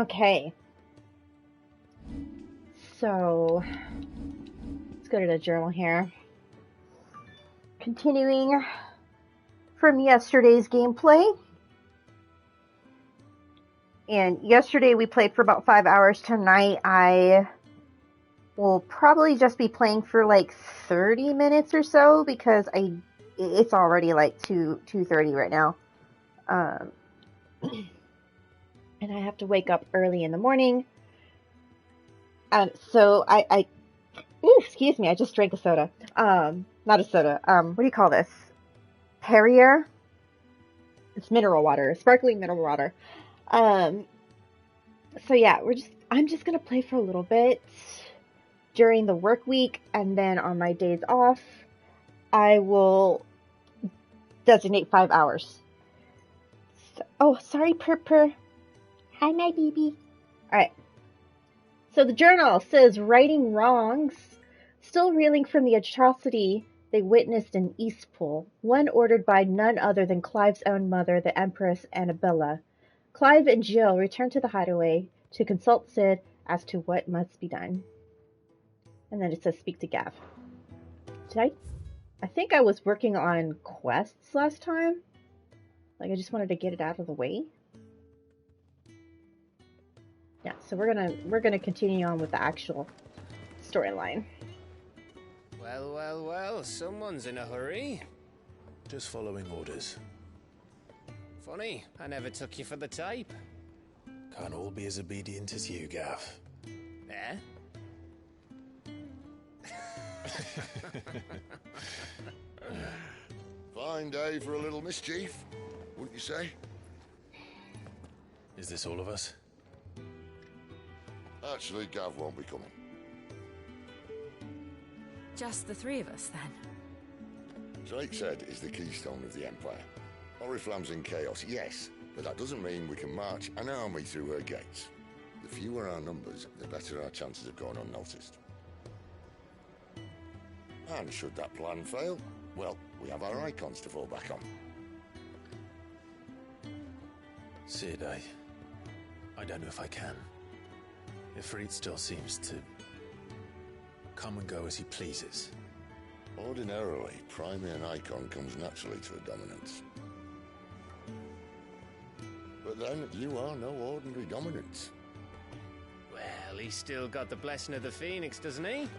Okay. So, let's go to the journal here. Continuing from yesterday's gameplay. And yesterday we played for about 5 hours. Tonight I will probably just be playing for like 30 minutes or so because it's already like 2:30 right now. And I have to wake up early in the morning. And so excuse me, I just drank a soda. Not a soda. What do you call this? Perrier? It's mineral water, sparkling mineral water. So yeah, I'm just gonna play for a little bit during the work week, and then on my days off, I will designate 5 hours. So, oh, sorry, Purr. Hi, my baby. Alright. So the journal says, righting wrongs, still reeling from the atrocity they witnessed in Eastpool, one ordered by none other than Clive's own mother, the Empress Annabella. Clive and Jill return to the hideaway to consult Sid as to what must be done. And then it says, speak to Gav. I think I was working on quests last time. Like, I just wanted to get it out of the way. Yeah, so we're gonna continue on with the actual storyline. Well, someone's in a hurry. Just following orders. Funny, I never took you for the type. Can't all be as obedient as you, Gav. Eh? Fine day for a little mischief, wouldn't you say? Is this all of us? Actually, Gav won't be coming. Just the three of us, then? Drake said is the keystone of the Empire. Oriflamme's in chaos, yes, but that doesn't mean we can march an army through her gates. The fewer our numbers, the better our chances of going unnoticed. And should that plan fail, well, we have our icons to fall back on. Sid, I don't know if I can. Ifrit still seems to come and go as he pleases. Ordinarily, priming an icon comes naturally to a dominance. But then, you are no ordinary dominance. Well, he's still got the blessing of the Phoenix, doesn't he?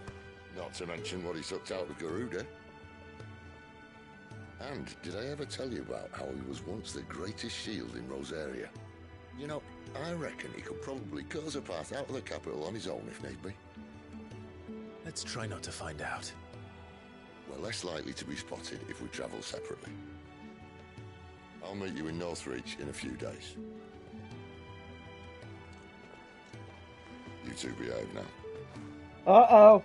Not to mention what he sucked out of Garuda. And did I ever tell you about how he was once the greatest shield in Rosaria? You know, I reckon he could probably cause a path out of the capital on his own if need be. Let's try not to find out. We're less likely to be spotted if we travel separately. I'll meet you in Northreach in a few days. You two behave now. Uh-oh.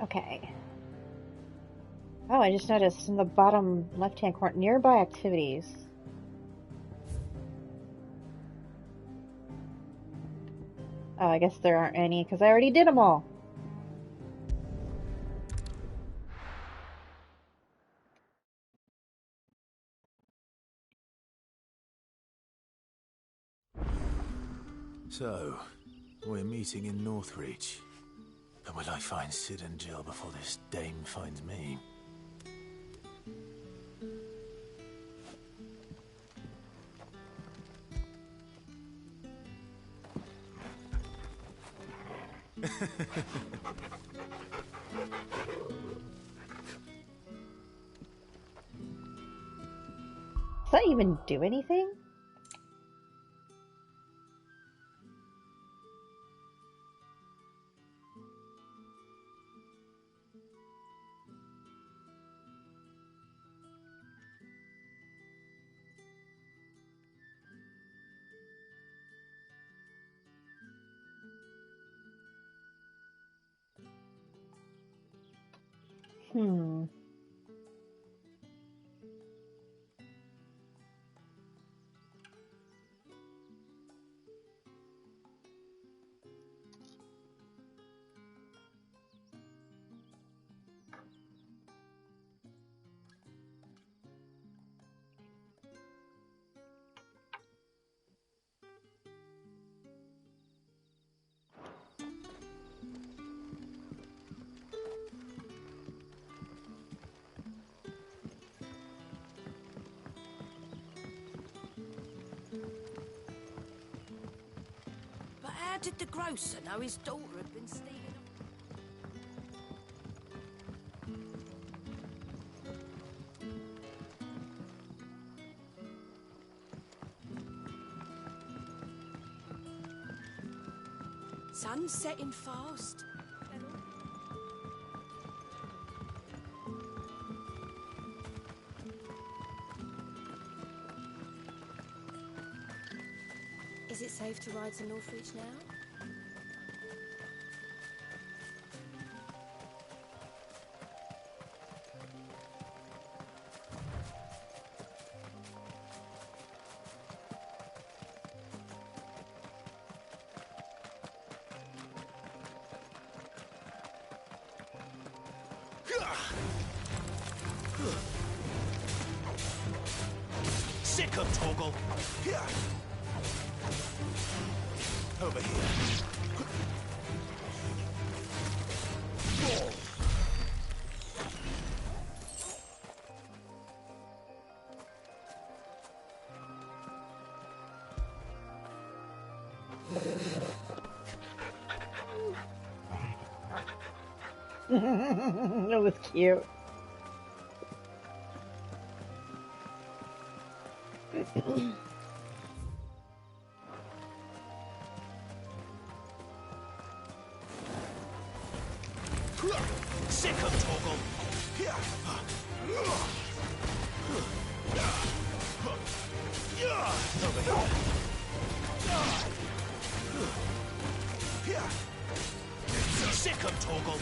Okay. Oh, I just noticed in the bottom left-hand corner, nearby activities. Oh, I guess there aren't any, because I already did them all. So, we're meeting in Northreach. But will I find Sid and Jill before this dame finds me? Does that even do anything? How did the grocer know his daughter had been stealing? Sun's setting fast. Is it safe to ride to Northreach now? Sick of Toggle. Over here. That was cute. Sick of Toggle. Over here. Sick of Toggle.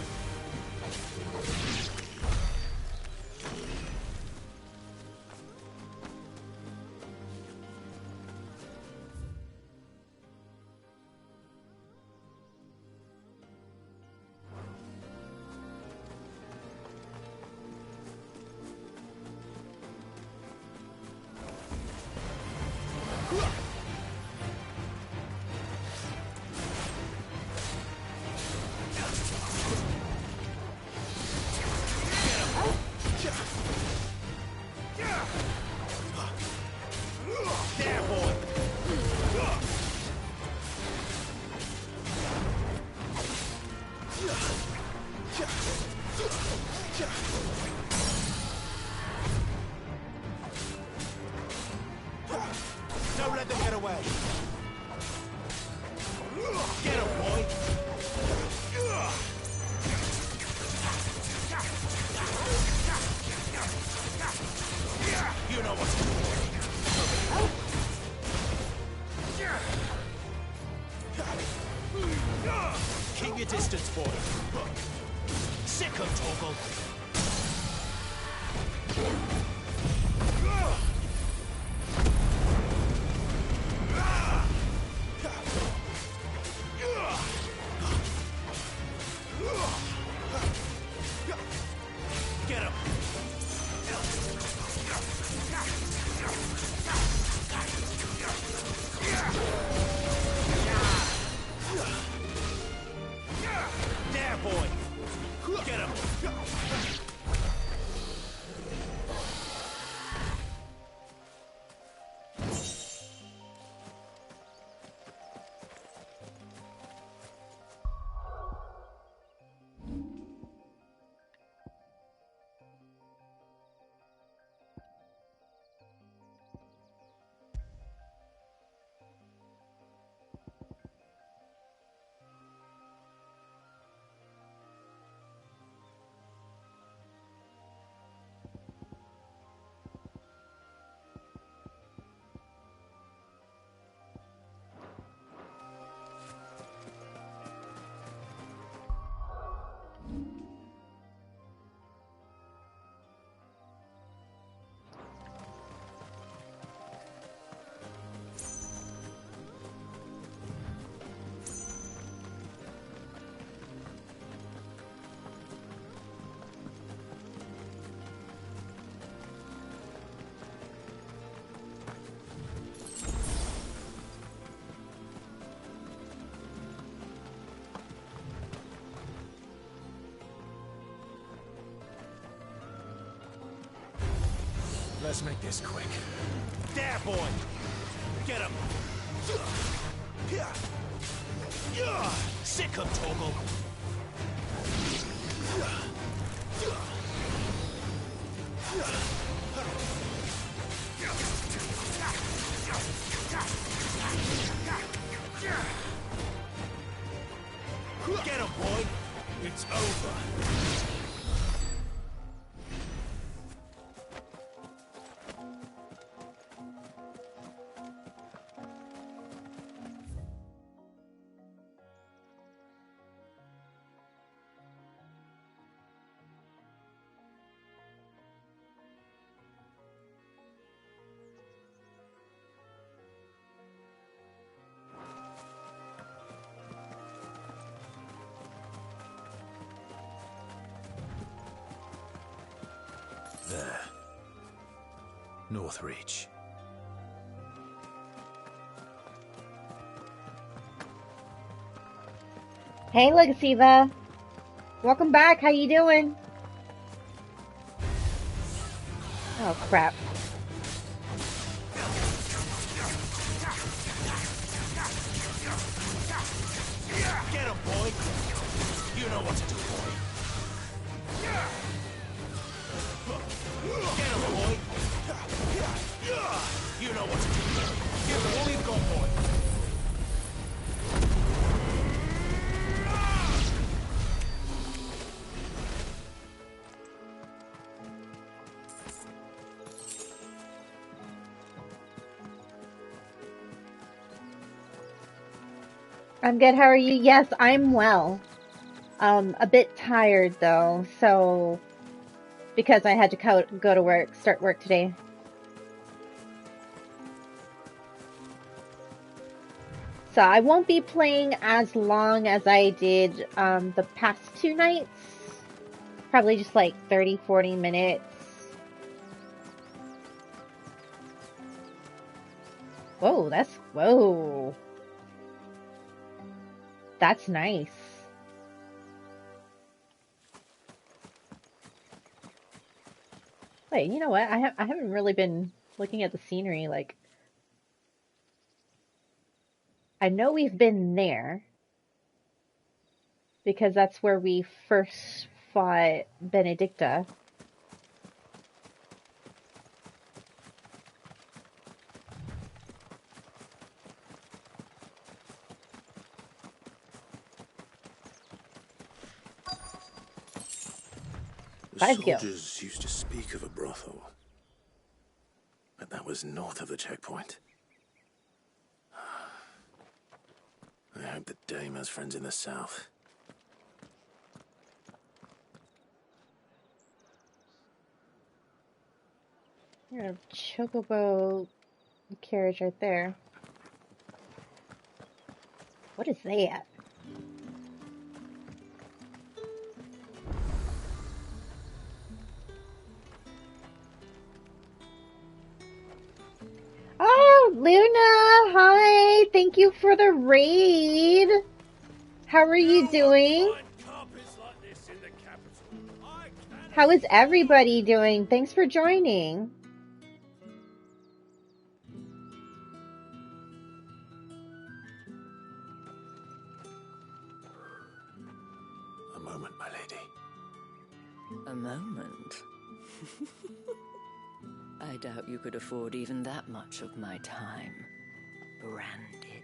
Don't let them get away. Get him, boy. You know what's going on. Keep your distance, boy. Sick of Toggle. Get him! There, boy! Get him! Let's make this quick. There, boy! Get him! Sick of Torgal. Get him, boy. It's over. There. Northreach. Hey, Legaciva. Welcome back. How you doing? Oh, crap. Get him, boy. You know what to do, boy. Get him, boy. You know what to do, boy. Give him all you've got, boy. I'm good. How are you? Yes, I'm well. A bit tired though, so because I had to go to work, start work today. So I won't be playing as long as I did the past 2 nights. Probably just like 30, 40 minutes. Whoa, whoa. That's nice. Wait, you know what? I haven't really been looking at the scenery. Like, I know we've been there because that's where we first fought Benedicta. The soldiers used to speak of a brothel, but that was north of the checkpoint. I hope the dame has friends in the south. There's a chocobo carriage right there. What is that? Oh, Luna! Hi! Thank you for the raid! How are you doing? How is everybody doing? Thanks for joining. A moment, my lady. A moment? I doubt you could afford even that much of my time. Branded.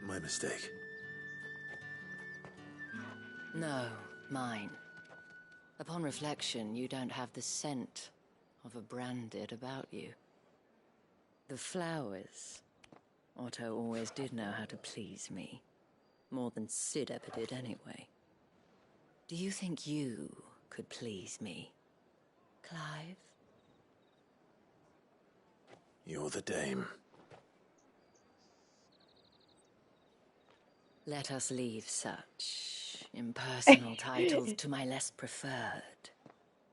My mistake. No, mine. Upon reflection, you don't have the scent of a branded about you. The flowers. Otto always did know how to please me. More than Sid ever did anyway. Do you think you could please me, Clive? You're the dame. Let us leave such impersonal titles to my less preferred,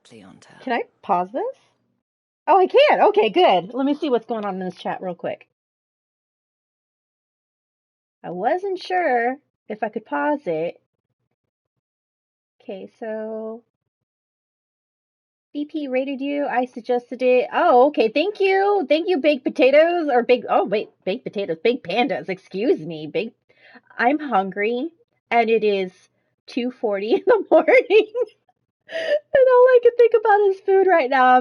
Cleonta. Can I pause this? Oh, I can. Okay, good. Let me see what's going on in this chat real quick. I wasn't sure if I could pause it. Okay, so DP rated you. I suggested it. Oh, okay. Thank you. Thank you, baked potatoes or big. Oh, wait, baked potatoes, big pandas. Excuse me, big. I'm hungry, and it is 2:40 in the morning. And all I can think about is food right now.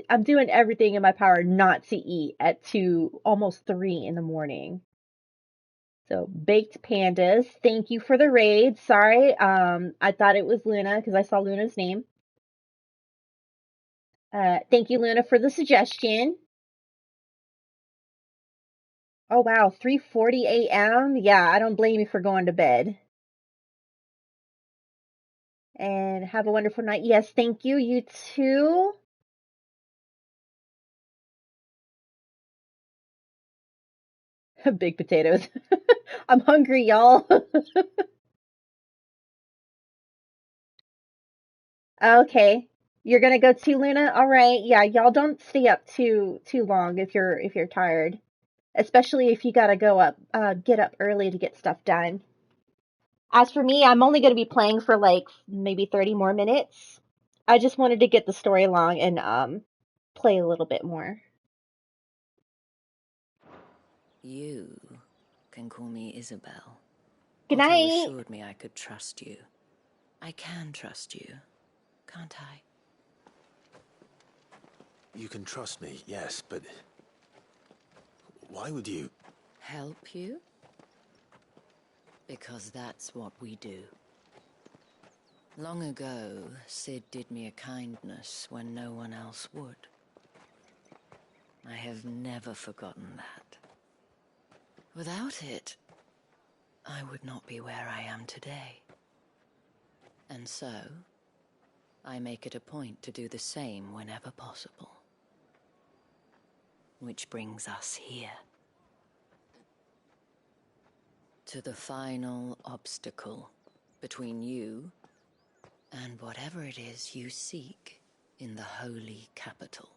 I'm doing everything in my power not to eat at 2, almost 3 in the morning. So baked pandas, thank you for the raid. Sorry, I thought it was Luna because I saw Luna's name. Thank you, Luna, for the suggestion. Oh wow, 3:40 a.m. Yeah, I don't blame you for going to bed. And have a wonderful night. Yes, thank you. You too. Big potatoes. I'm hungry, y'all. Okay. You're gonna go too, Luna? All right. Yeah, y'all don't stay up too long if you're tired. Especially if you gotta go up get up early to get stuff done. As for me, I'm only gonna be playing for like maybe 30 more minutes. I just wanted to get the story along and play a little bit more. You can call me Isabel. Good Otto night. assured me I could trust you. I can trust you, can't I? You can trust me, yes, but why would you? Help you? Because that's what we do. Long ago, Sid did me a kindness when no one else would. I have never forgotten that. Without it, I would not be where I am today. And so, I make it a point to do the same whenever possible. Which brings us here. To the final obstacle between you and whatever it is you seek in the holy capital.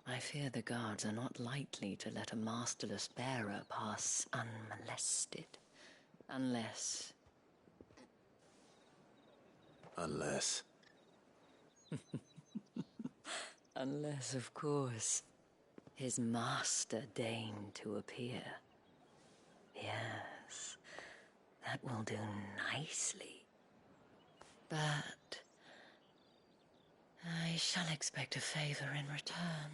I fear the guards are not likely to let a masterless bearer pass unmolested. Unless... Unless, of course, his master deigned to appear. Yes, that will do nicely. But I shall expect a favor in return.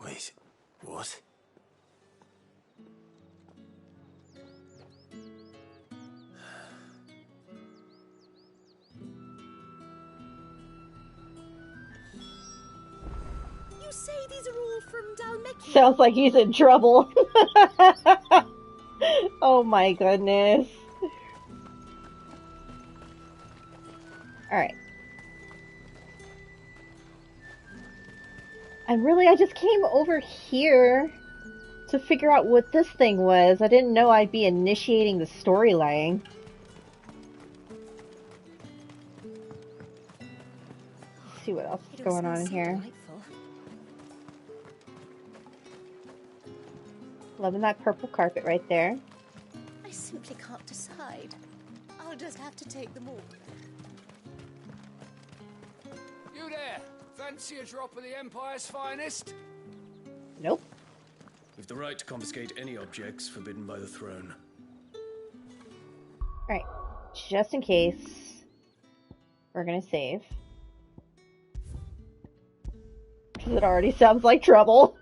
Wait, what? You say these are all from Dalmecchia? Sounds like he's in trouble. Oh my goodness. Alright. I just came over here to figure out what this thing was. I didn't know I'd be initiating the storyline. Let's see what else is going on here. Delightful. Loving that purple carpet right there. I simply can't decide. I'll just have to take them all. You there! Fancy a drop of the Empire's finest? Nope. We've the right to confiscate any objects forbidden by the throne. Alright. Just in case, we're gonna save. Because it already sounds like trouble.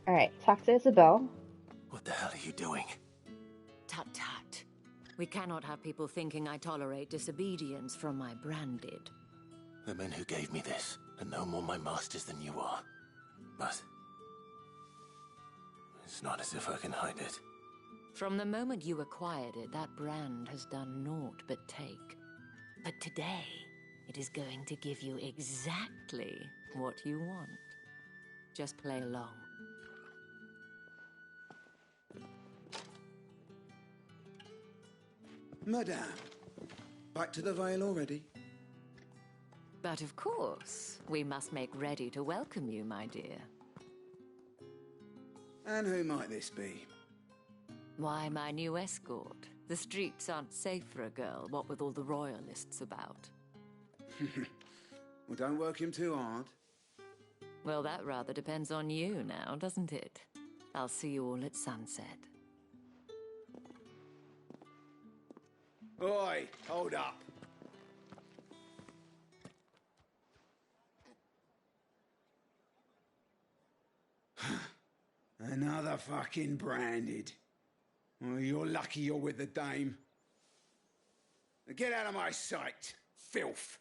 Alright, talk to Isabel. What the hell are you doing? Tut tut. We cannot have people thinking I tolerate disobedience from my branded. The men who gave me this are no more my masters than you are. But it's not as if I can hide it. From the moment you acquired it, that brand has done naught but take. But today, it is going to give you exactly what you want. Just play along. Madame, back to the Vale already? But of course, we must make ready to welcome you, my dear. And who might this be? Why, my new escort. The streets aren't safe for a girl, what with all the royalists about. Well, don't work him too hard. Well, that rather depends on you now, doesn't it? I'll see you all at sunset. Oi, hold up. Another fucking branded. Well, you're lucky you're with the dame. Now get out of my sight, filth.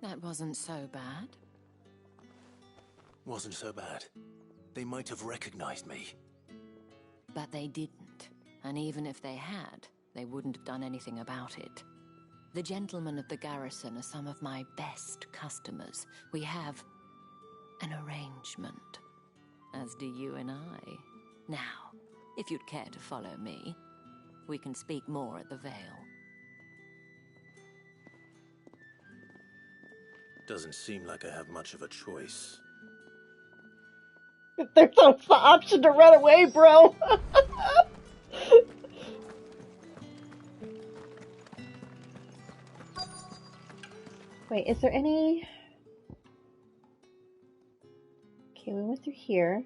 That wasn't so bad. Wasn't so bad. They might have recognized me. But they didn't. And even if they had, they wouldn't have done anything about it. The gentlemen of the garrison are some of my best customers. We have an arrangement, as do you and I. Now, if you'd care to follow me, we can speak more at the Vale. Doesn't seem like I have much of a choice. There's also the option to run away, bro. Wait, is there any... Okay, we went through here.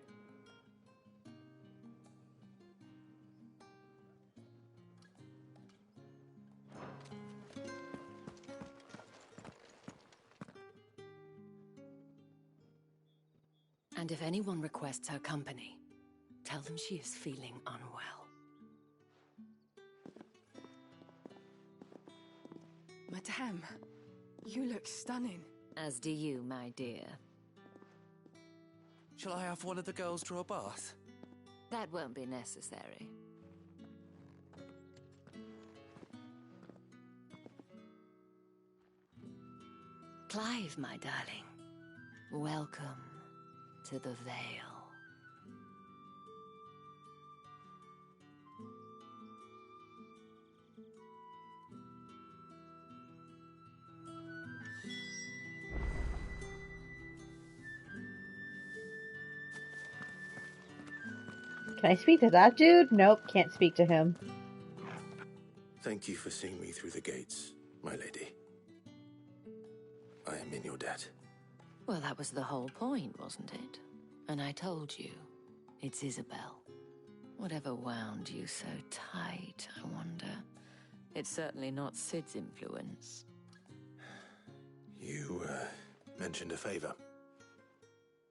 And if anyone requests her company, tell them she is feeling unwell. Madame, you look stunning. As do you, my dear. Shall I have one of the girls draw a bath? That won't be necessary. Clive, my darling. Welcome to the Vale. Can I speak to that dude? Nope, can't speak to him. Thank you for seeing me through the gates, my lady. I am in your debt. Well, that was the whole point, wasn't it? And I told you, it's Isabel. Whatever wound you so tight, I wonder. It's certainly not Sid's influence. You, mentioned a favor.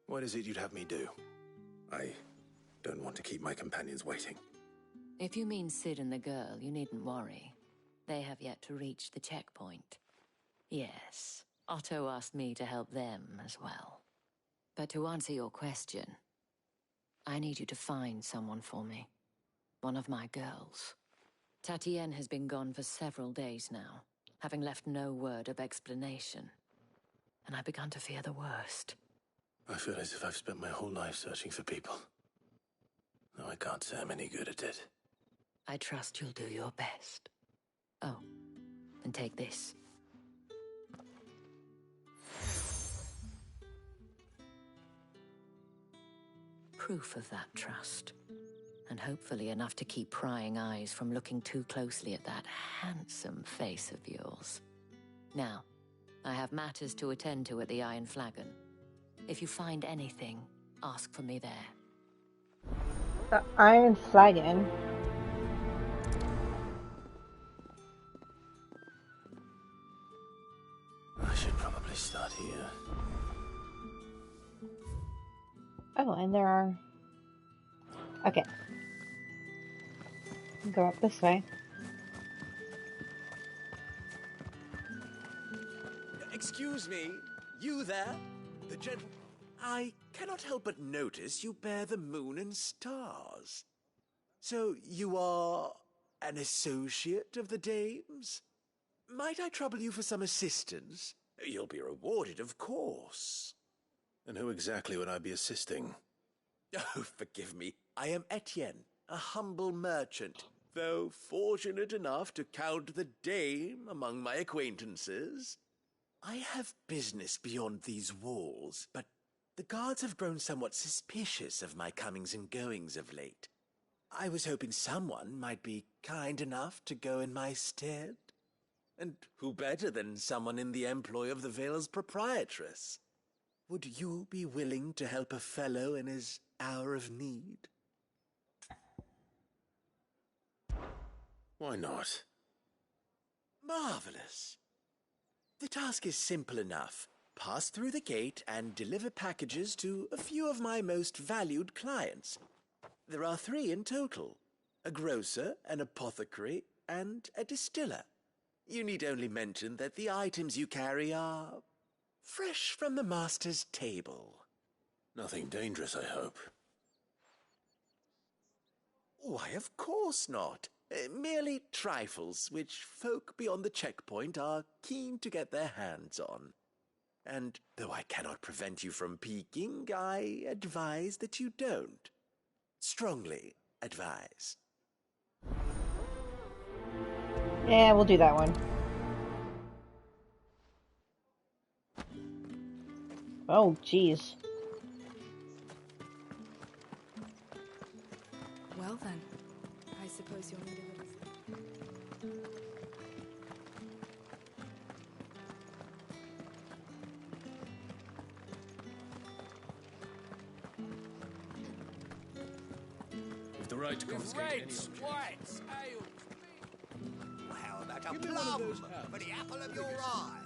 What is it you'd have me do? I don't want to keep my companions waiting. If you mean Sid and the girl, you needn't worry. They have yet to reach the checkpoint. Yes, Otto asked me to help them as well. But to answer your question, I need you to find someone for me. One of my girls. Tatienne has been gone for several days now, having left no word of explanation. And I've begun to fear the worst. I feel as if I've spent my whole life searching for people. Though I can't say I'm any good at it. I trust you'll do your best. Oh, and take this. Proof of that trust. And hopefully enough to keep prying eyes from looking too closely at that handsome face of yours. Now, I have matters to attend to at the Iron Flagon. If you find anything, ask for me there. The Iron Flagon. I should probably start here. Oh, and there are... Okay. Go up this way. Excuse me, you there? The gentle... I cannot help but notice you bear the moon and stars. So you are an associate of the dames? Might I trouble you for some assistance? You'll be rewarded, of course. And who exactly would I be assisting? Oh, forgive me. I am Etienne, a humble merchant, though fortunate enough to count the dame among my acquaintances. I have business beyond these walls, but the guards have grown somewhat suspicious of my comings and goings of late. I was hoping someone might be kind enough to go in my stead. And who better than someone in the employ of the Vale's proprietress? Would you be willing to help a fellow in his hour of need? Why not? Marvelous. The task is simple enough. Pass through the gate and deliver packages to a few of my most valued clients. There are 3 in total: a grocer, an apothecary, and a distiller. You need only mention that the items you carry are fresh from the master's table. Nothing dangerous, I hope. Why, of course not. Merely trifles which folk beyond the checkpoint are keen to get their hands on. And though I cannot prevent you from peeking, I advise that you don't. Strongly advise. Yeah, we'll do that one. Oh, jeez. Well then, I suppose you'll need a little... With the right to confiscate any object. whites, ale. Well, how about a plum for the apple of your eye?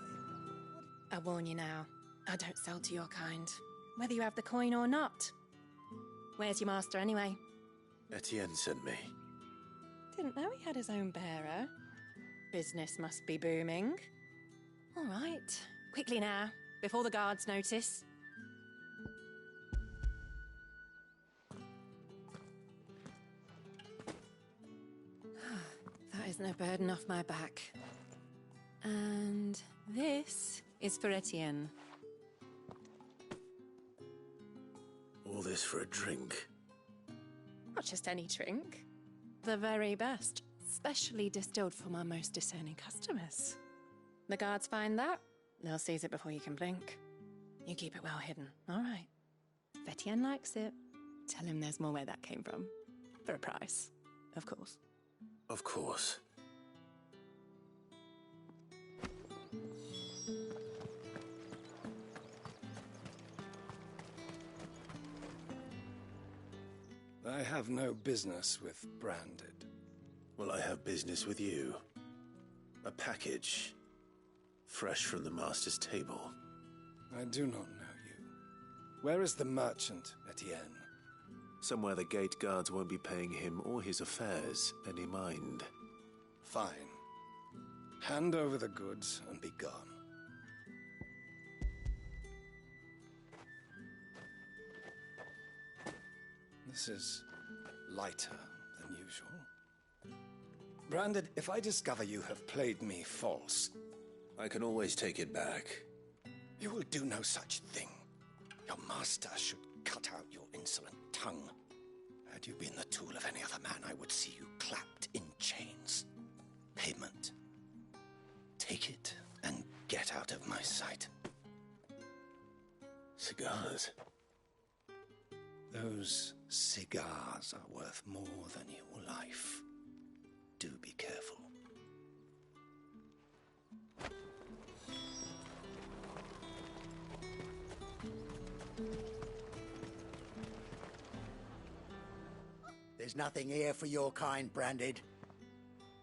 I warn you now, I don't sell to your kind, whether you have the coin or not. Where's your master anyway? Etienne sent me. Didn't know he had his own bearer. Business must be booming. All right, quickly now, before the guards notice. That is no burden off my back. And this is for Etienne. All this for a drink. Not just any drink. The very best, specially distilled for my most discerning customers. The guards find that, they'll seize it before you can blink. You keep it well hidden, all right? If Etienne likes it, tell him there's more where that came from. For a price, of course. Of course. I have no business with Branded. Well, I have business with you. A package. Fresh from the master's table. I do not know you. Where is the merchant, Etienne? Somewhere the gate guards won't be paying him or his affairs any mind. Fine. Hand over the goods and be gone. This is lighter than usual. Branded, if I discover you have played me false... I can always take it back. You will do no such thing. Your master should cut out your insolent tongue. Had you been the tool of any other man, I would see you clapped in chains. Payment. Take it and get out of my sight. Cigars. Those cigars are worth more than your life. Do be careful. There's nothing here for your kind, Branded.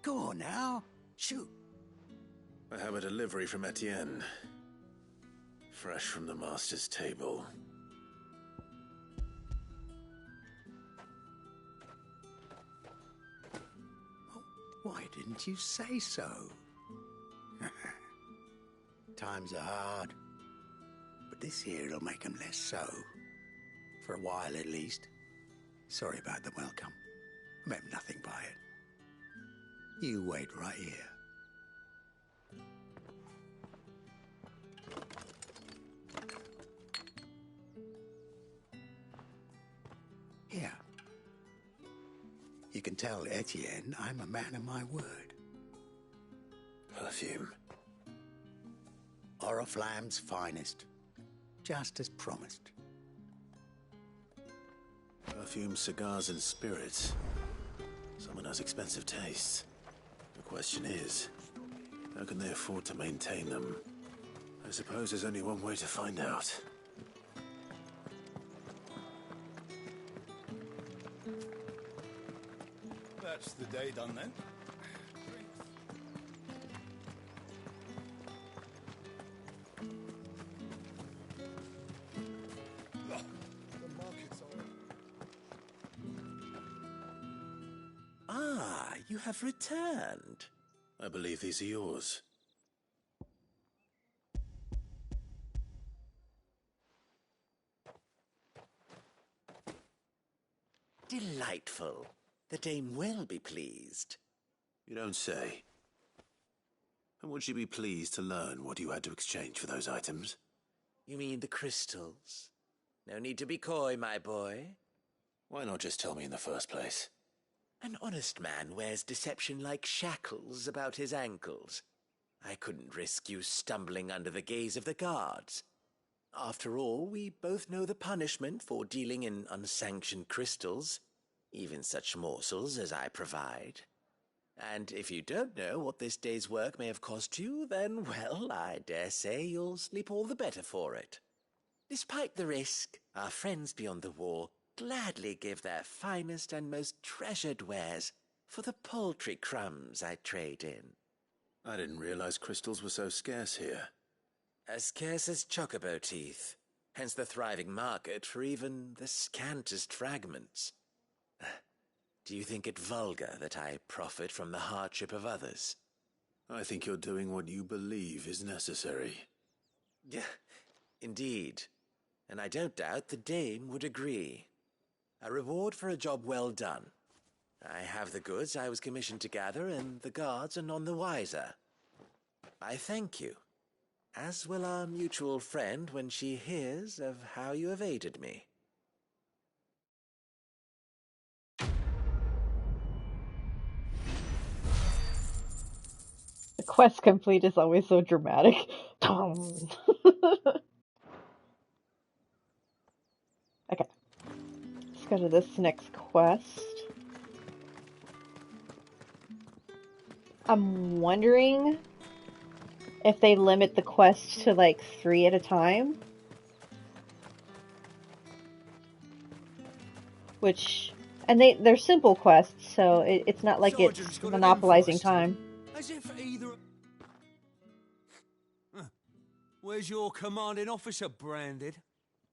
Go on now, shoot. I have a delivery from Etienne. Fresh from the master's table. Why didn't you say so? Times are hard, but this here'll make 'em less so. For a while, at least. Sorry about the welcome. I meant nothing by it. You wait right here. Here. You can tell Etienne I'm a man of my word. Perfume. Oriflamme's finest. Just as promised. Perfume, cigars, and spirits. Someone has expensive tastes. The question is, how can they afford to maintain them? I suppose there's only one way to find out. That's the day done then. Ah, you have returned. I believe these are yours. Delightful. The dame will be pleased. You don't say. And would she be pleased to learn what you had to exchange for those items? You mean the crystals? No need to be coy, my boy. Why not just tell me in the first place? An honest man wears deception like shackles about his ankles. I couldn't risk you stumbling under the gaze of the guards. After all, we both know the punishment for dealing in unsanctioned crystals, even such morsels as I provide. And if you don't know what this day's work may have cost you, then, well, I dare say you'll sleep all the better for it. Despite the risk, our friends beyond the wall gladly give their finest and most treasured wares for the paltry crumbs I trade in. I didn't realize crystals were so scarce here. As scarce as chocobo teeth, hence the thriving market for even the scantest fragments. Do you think it vulgar that I profit from the hardship of others? I think you're doing what you believe is necessary. Yeah, indeed. And I don't doubt the dame would agree. A reward for a job well done. I have the goods I was commissioned to gather, and the guards are none the wiser. I thank you, as will our mutual friend when she hears of how you have aided me. The quest complete is always so dramatic. Tom. Okay. Let's go to this next quest. I'm wondering if they limit the quest to like 3 at a time. And they're simple quests, so it's not like it's monopolizing time. As if either... Where's your commanding officer, Branded?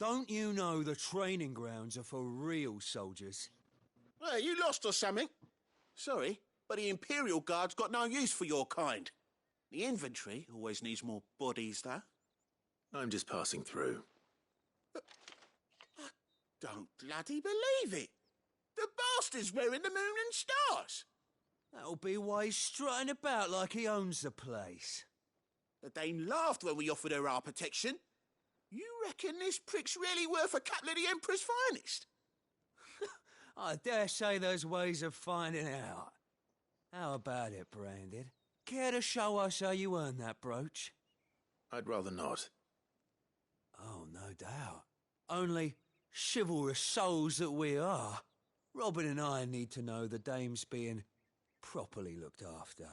Don't you know the training grounds are for real soldiers? Well, you lost or something? Sorry, but the Imperial Guard's got no use for your kind. The infantry always needs more bodies, though. I'm just passing through. I don't bloody believe it. The bastard's wearing the moon and stars. That'll be why he's strutting about like he owns the place. The dame laughed when we offered her our protection. You reckon this prick's really worth a couple of the Emperor's finest? I dare say there's ways of finding out. How about it, Branded? Care to show us how you earned that brooch? I'd rather not. Oh, no doubt. Only chivalrous souls that we are, Robin and I need to know the dame's being properly looked after.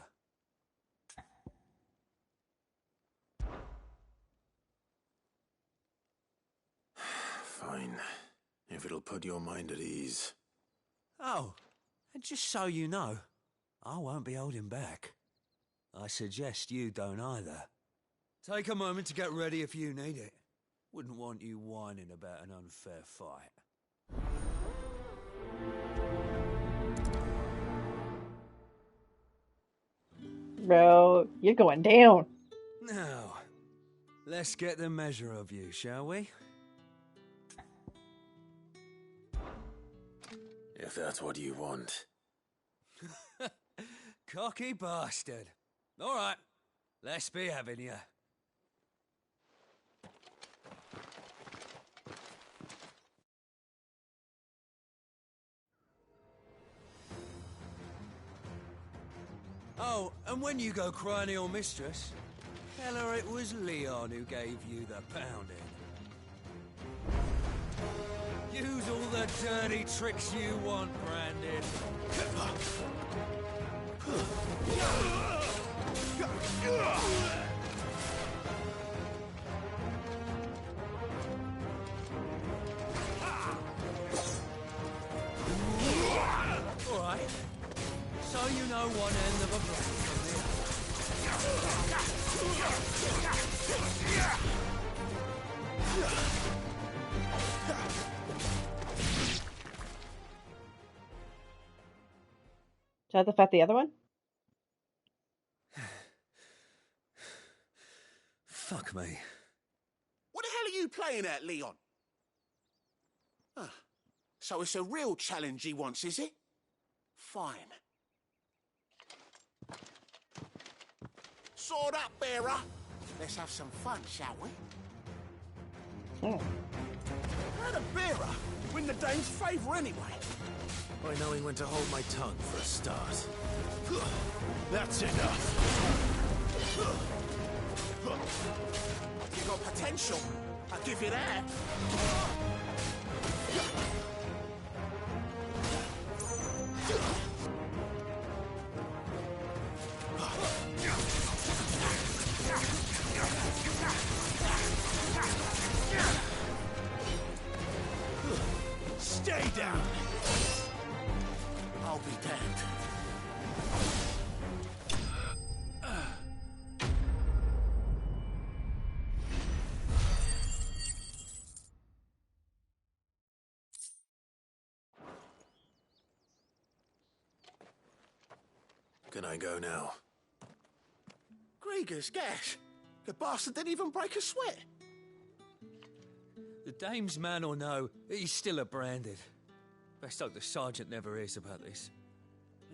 Fine. If it'll put your mind at ease. Oh, and just so you know, I won't be holding back. I suggest you don't either. Take a moment to get ready if you need it. Wouldn't want you whining about an unfair fight. Bro, you're going down. Now, let's get the measure of you, shall we? If that's what you want. Cocky bastard. All right, let's be having you. Oh, and when you go crying to your mistress, tell her it was Leon who gave you the pounding. Use all the dirty tricks you want, Brandon. All right. So you know one end of a blade from the Should I have to fight the other one? Fuck me. What the hell are you playing at, Leon? Ah, so it's a real challenge he wants, is it? Fine. Sword up, bearer. Let's have some fun, shall we? Oh. How'd a bearer win the Dame's favour anyway? By knowing when to hold my tongue for a start. That's enough. You got potential. I'll give you that. Stay down. I'll be damned. Can I go now? Grieger's gas. The bastard didn't even break a sweat. The Dame's man or no, he's still a branded. Best hope the sergeant never hears about this.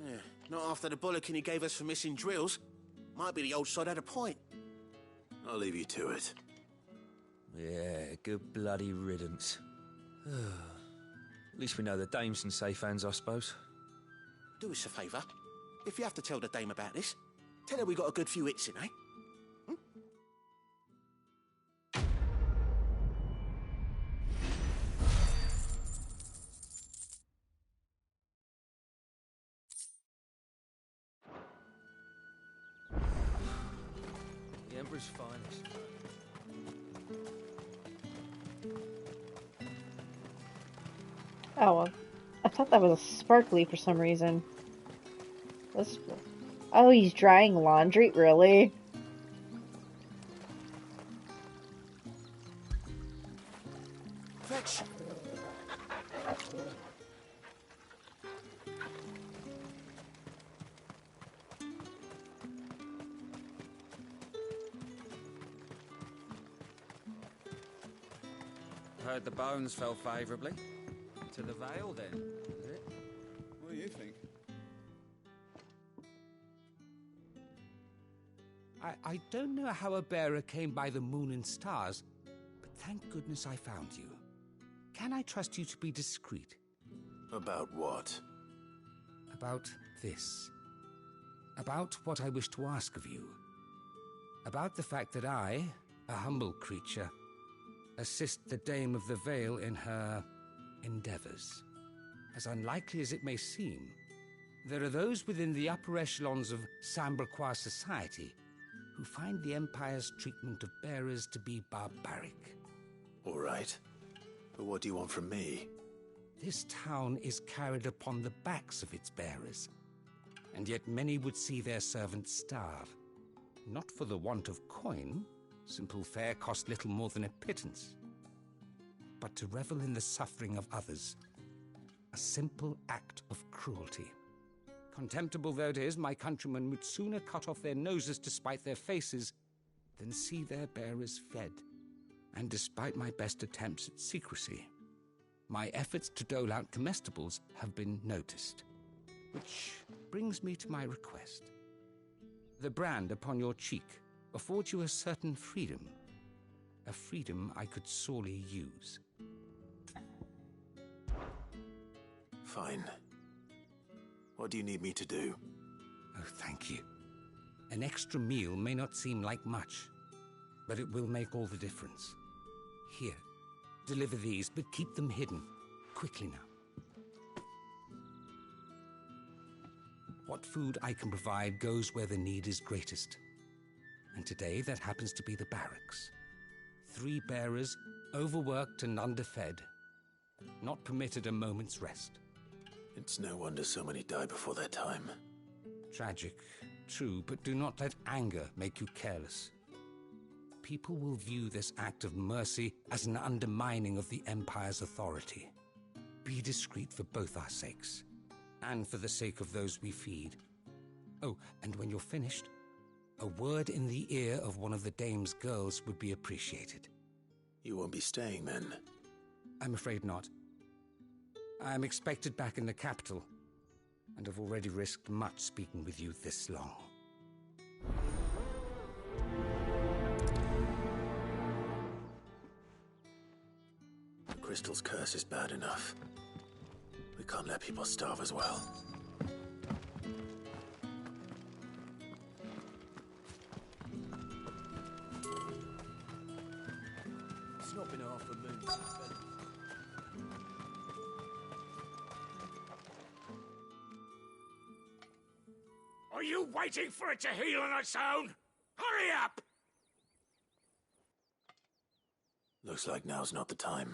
Yeah, not after the bollocking he gave us for missing drills. Might be the old sod had a point. I'll leave you to it. Yeah, good bloody riddance. At least we know the Dame's in safe hands, I suppose. Do us a favour. If you have to tell the Dame about this, tell her we got a good few hits in, eh? The Emperor's finest. Oh, well. I thought that was a sparkly for some reason. Oh, he's drying laundry? Really? Fetch. Heard the bones fell favourably. To the Vale, then, is it? What do you think? I don't know how a bearer came by the moon and stars, but thank goodness I found you. Can I trust you to be discreet? About what? About this. About what I wish to ask of you. About the fact that I, a humble creature, assist the Dame of the Vale in her endeavors. As unlikely as it may seem, there are those within the upper echelons of Samberquois society who find the Empire's treatment of bearers to be barbaric. All right. But what do you want from me? This town is carried upon the backs of its bearers, and yet many would see their servants starve. Not for the want of coin, simple fare cost little more than a pittance, but to revel in the suffering of others, a simple act of cruelty. Contemptible though it is, my countrymen would sooner cut off their noses to spite their faces than see their bearers fed. And despite my best attempts at secrecy, my efforts to dole out comestibles have been noticed. Which brings me to my request. The brand upon your cheek affords you a certain freedom. A freedom I could sorely use. Fine. What do you need me to do? Oh, thank you. An extra meal may not seem like much, but it will make all the difference. Here, deliver these, but keep them hidden. quickly now. What food I can provide goes where the need is greatest. And today that happens to be the barracks. 3 bearers, overworked and underfed, not permitted a moment's rest. It's no wonder so many die before their time. Tragic, true, but do not let anger make you careless. People will view this act of mercy as an undermining of the Empire's authority. Be discreet for both our sakes, and for the sake of those we feed. Oh, and when you're finished, a word in the ear of one of the dame's girls would be appreciated. You won't be staying then? I'm afraid not. I'm expected back in the capital, and have already risked much speaking with you this long. The crystal's curse is bad enough. We can't let people starve as well. It's not been half a moon since then. Are you waiting for it to heal on its own? Hurry up! Looks like now's not the time.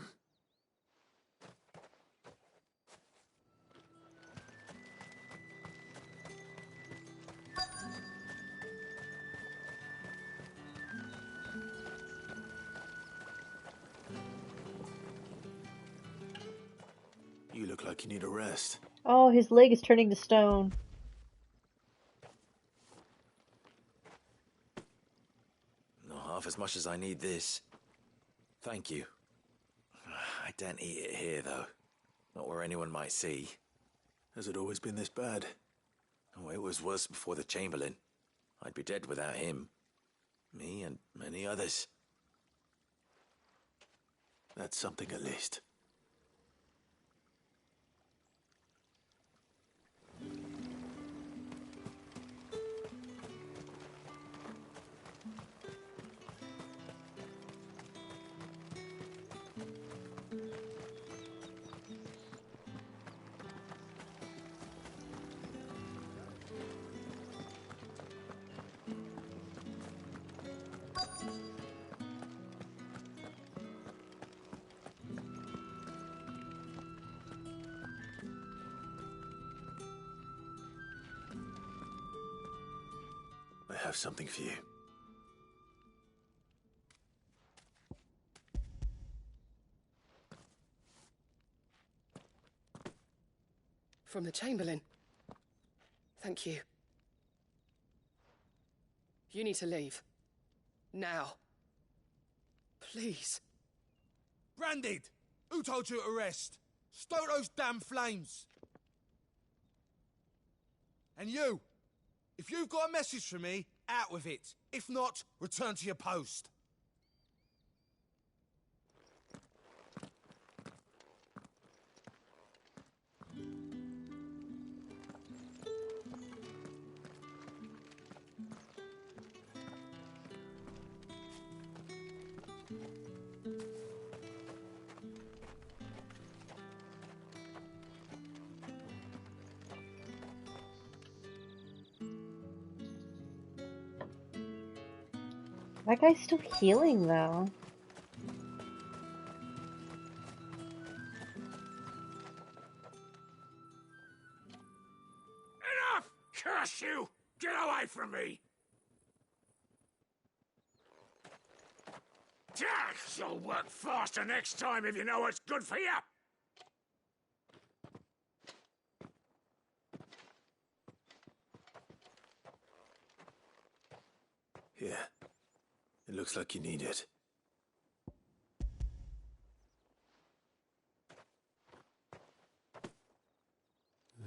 You look like you need a rest. Oh, his leg is turning to stone. Not half as much as I need this. Thank you. I don't eat it here, though. Not where anyone might see. Has it always been this bad? Oh, it was worse before the Chamberlain. I'd be dead without him. Me and many others. That's something at least. I have something for you. From the Chamberlain. Thank you. You need to leave. Now. Please. Branded! Who told you to rest? Stoke those damn flames! And you! If you've got a message for me, out with it. If not, return to your post. That guy's still healing, though. Enough! Curse you! Get away from me! You'll work faster next time if you know what's good for you! Here. It looks like you need it.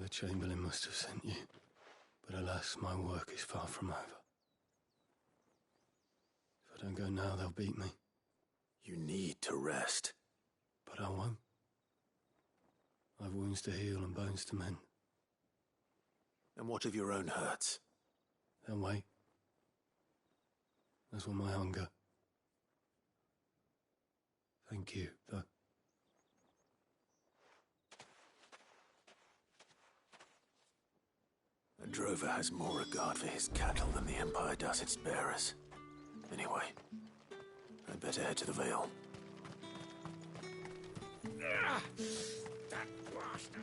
The Chamberlain must have sent you, but alas, my work is far from over. If I don't go now, they'll beat me. You need to rest. But I won't. I've wounds to heal and bones to mend. And what of your own hurts? They'll wait. As will my hunger. Thank you, though. A drover has more regard for his cattle than the Empire does its bearers. Anyway, I'd better head to the Vale. That bastard!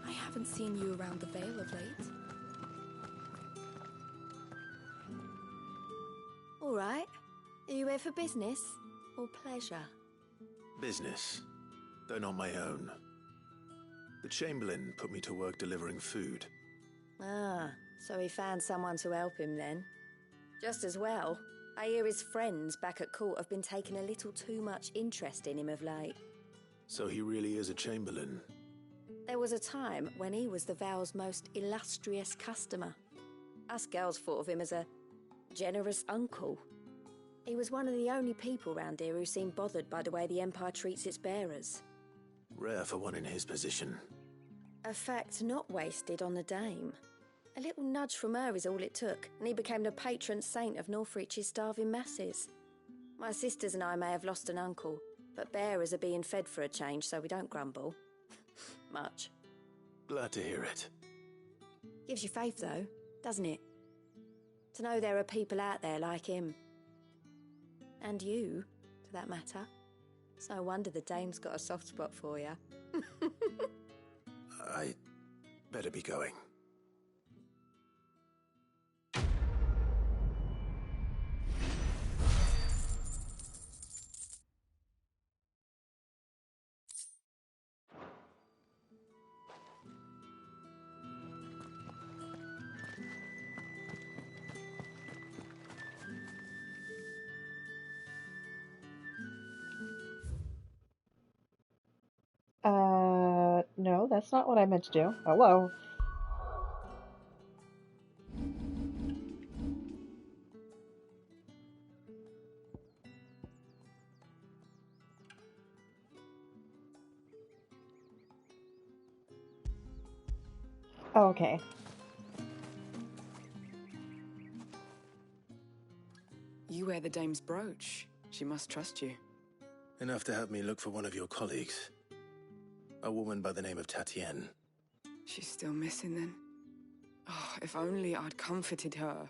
I haven't seen you around the Vale of late. All right. Are you here for business or pleasure? Business, though not my own. The Chamberlain put me to work delivering food. Ah, so he found someone to help him then. Just as well. I hear his friends back at court have been taking a little too much interest in him of late. So he really is a Chamberlain. There was a time when he was the Vale's most illustrious customer. Us girls thought of him as a generous uncle. He was one of the only people round here who seemed bothered by the way the Empire treats its bearers. Rare for one in his position. A fact not wasted on the dame. A little nudge from her is all it took, and he became the patron saint of Northreach's starving masses. My sisters and I may have lost an uncle, but bearers are being fed for a change, so we don't grumble. Much. Glad to hear it. Gives you faith, though, doesn't it? To know there are people out there like him. And you, to that matter. It's no wonder the dame's got a soft spot for you. I better be going. No, that's not what I meant to do. Hello. Oh, okay. You wear the dame's brooch. She must trust you. Enough to have me look for one of your colleagues. A woman by the name of Tatienne. She's still missing then. Oh, if only I'd comforted her.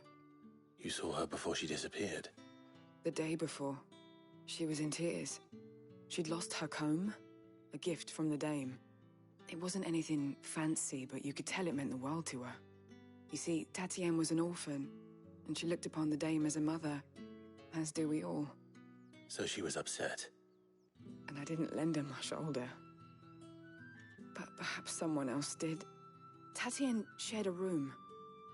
You saw her before she disappeared? The day before. She was in tears. She'd lost her comb, a gift from the dame. It wasn't anything fancy, but you could tell it meant the world to her. You see, Tatienne was an orphan, and she looked upon the dame as a mother, as do we all. So she was upset. And I didn't lend her my shoulder. But perhaps someone else did. Tatienne shared a room.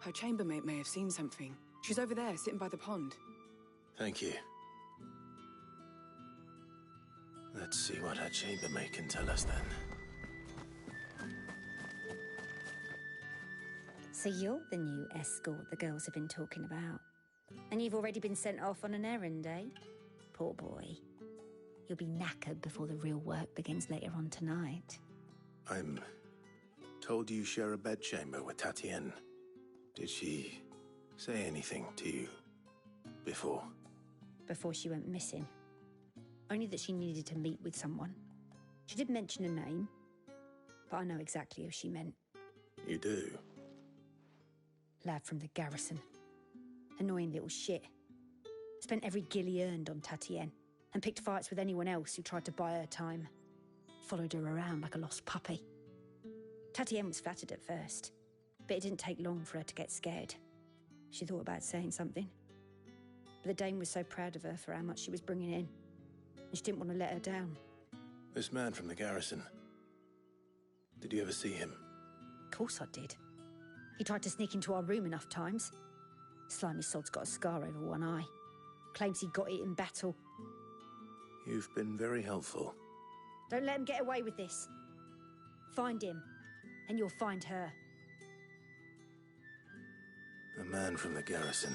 Her chambermaid may have seen something. She's over there, sitting by the pond. Thank you. Let's see what her chambermaid can tell us then. So you're the new escort the girls have been talking about. And you've already been sent off on an errand, eh? Poor boy. You'll be knackered before the real work begins later on tonight. I'm told you share a bedchamber with Tatienne. Did she say anything to you before? Before she went missing. Only that she needed to meet with someone. She did mention a name, but I know exactly who she meant. You do? Lad from the garrison. Annoying little shit. Spent every gil he earned on Tatienne, and picked fights with anyone else who tried to buy her time. Followed her around like a lost puppy. Tatienne was flattered at first, but it didn't take long for her to get scared. She thought about saying something. But the dame was so proud of her for how much she was bringing in, and she didn't want to let her down. This man from the garrison. Did you ever see him? Of course I did. He tried to sneak into our room enough times. Slimy sod's got a scar over one eye. Claims he got it in battle. You've been very helpful. Don't let him get away with this. Find him, and you'll find her. A man from the garrison.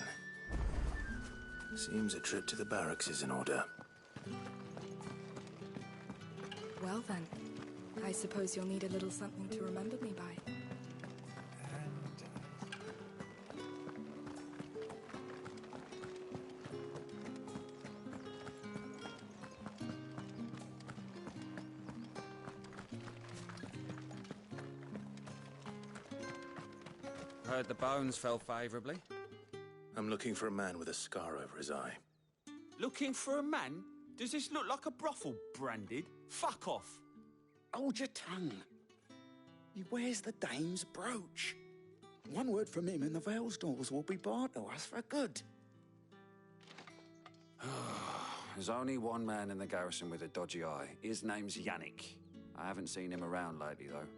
Seems a trip to the barracks is in order. Well then, I suppose you'll need a little something to remember me by. Heard the bones fell favourably. I'm looking for a man with a scar over his eye. Looking for a man? Does this look like a brothel, Branded? Fuck off! Hold your tongue. He wears the dame's brooch. One word from him and the Vale's doors will be barred to us for good. There's only one man in the garrison with a dodgy eye. His name's Yannick. I haven't seen him around lately, though.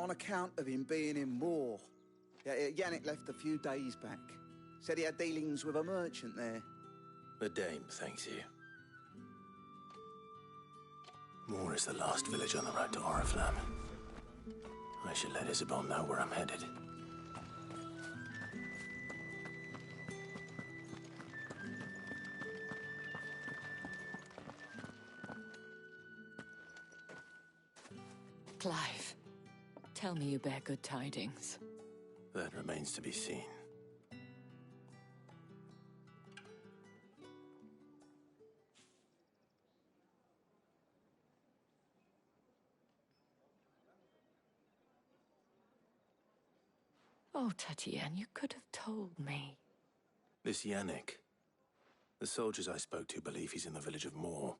On account of him being in war. Yannick left a few days back. Said he had dealings with a merchant there. The dame thanks you. Moor is the last village on the road to Oriflamme. I should let Isabel know where I'm headed. Clive, tell me you bear good tidings. That remains to be seen. Oh, Tatienne, you could have told me. This Yannick. The soldiers I spoke to believe he's in the village of Moor.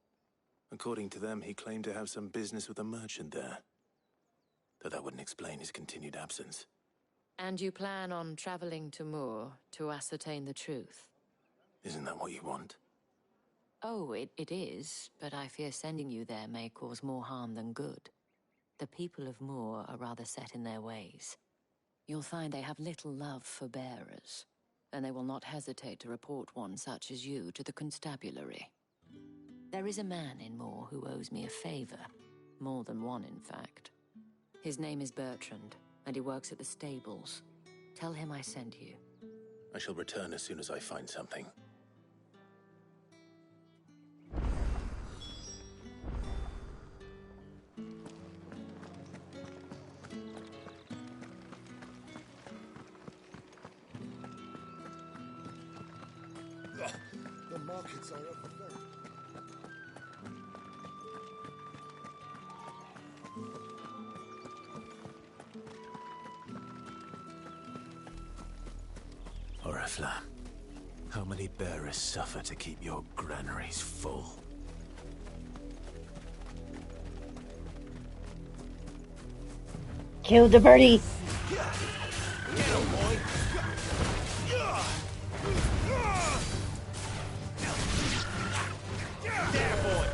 According to them, he claimed to have some business with a merchant there. Though that wouldn't explain his continued absence. And you plan on traveling to Moor to ascertain the truth? Isn't that what you want? Oh, it is, but I fear sending you there may cause more harm than good. The people of Moor are rather set in their ways. You'll find they have little love for bearers, and they will not hesitate to report one such as you to the constabulary. There is a man in Moor who owes me a favor. More than one, in fact. His name is Bertrand, and he works at the stables. Tell him I sent you. I shall return as soon as I find something. The markets are up there. Oriflamme, how many bearers suffer to keep your granaries full? Kill the birdie. Get him, boy. There, boy.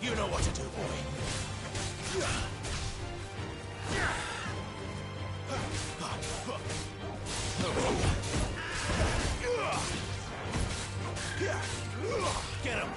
You know what to do, boy. Get him.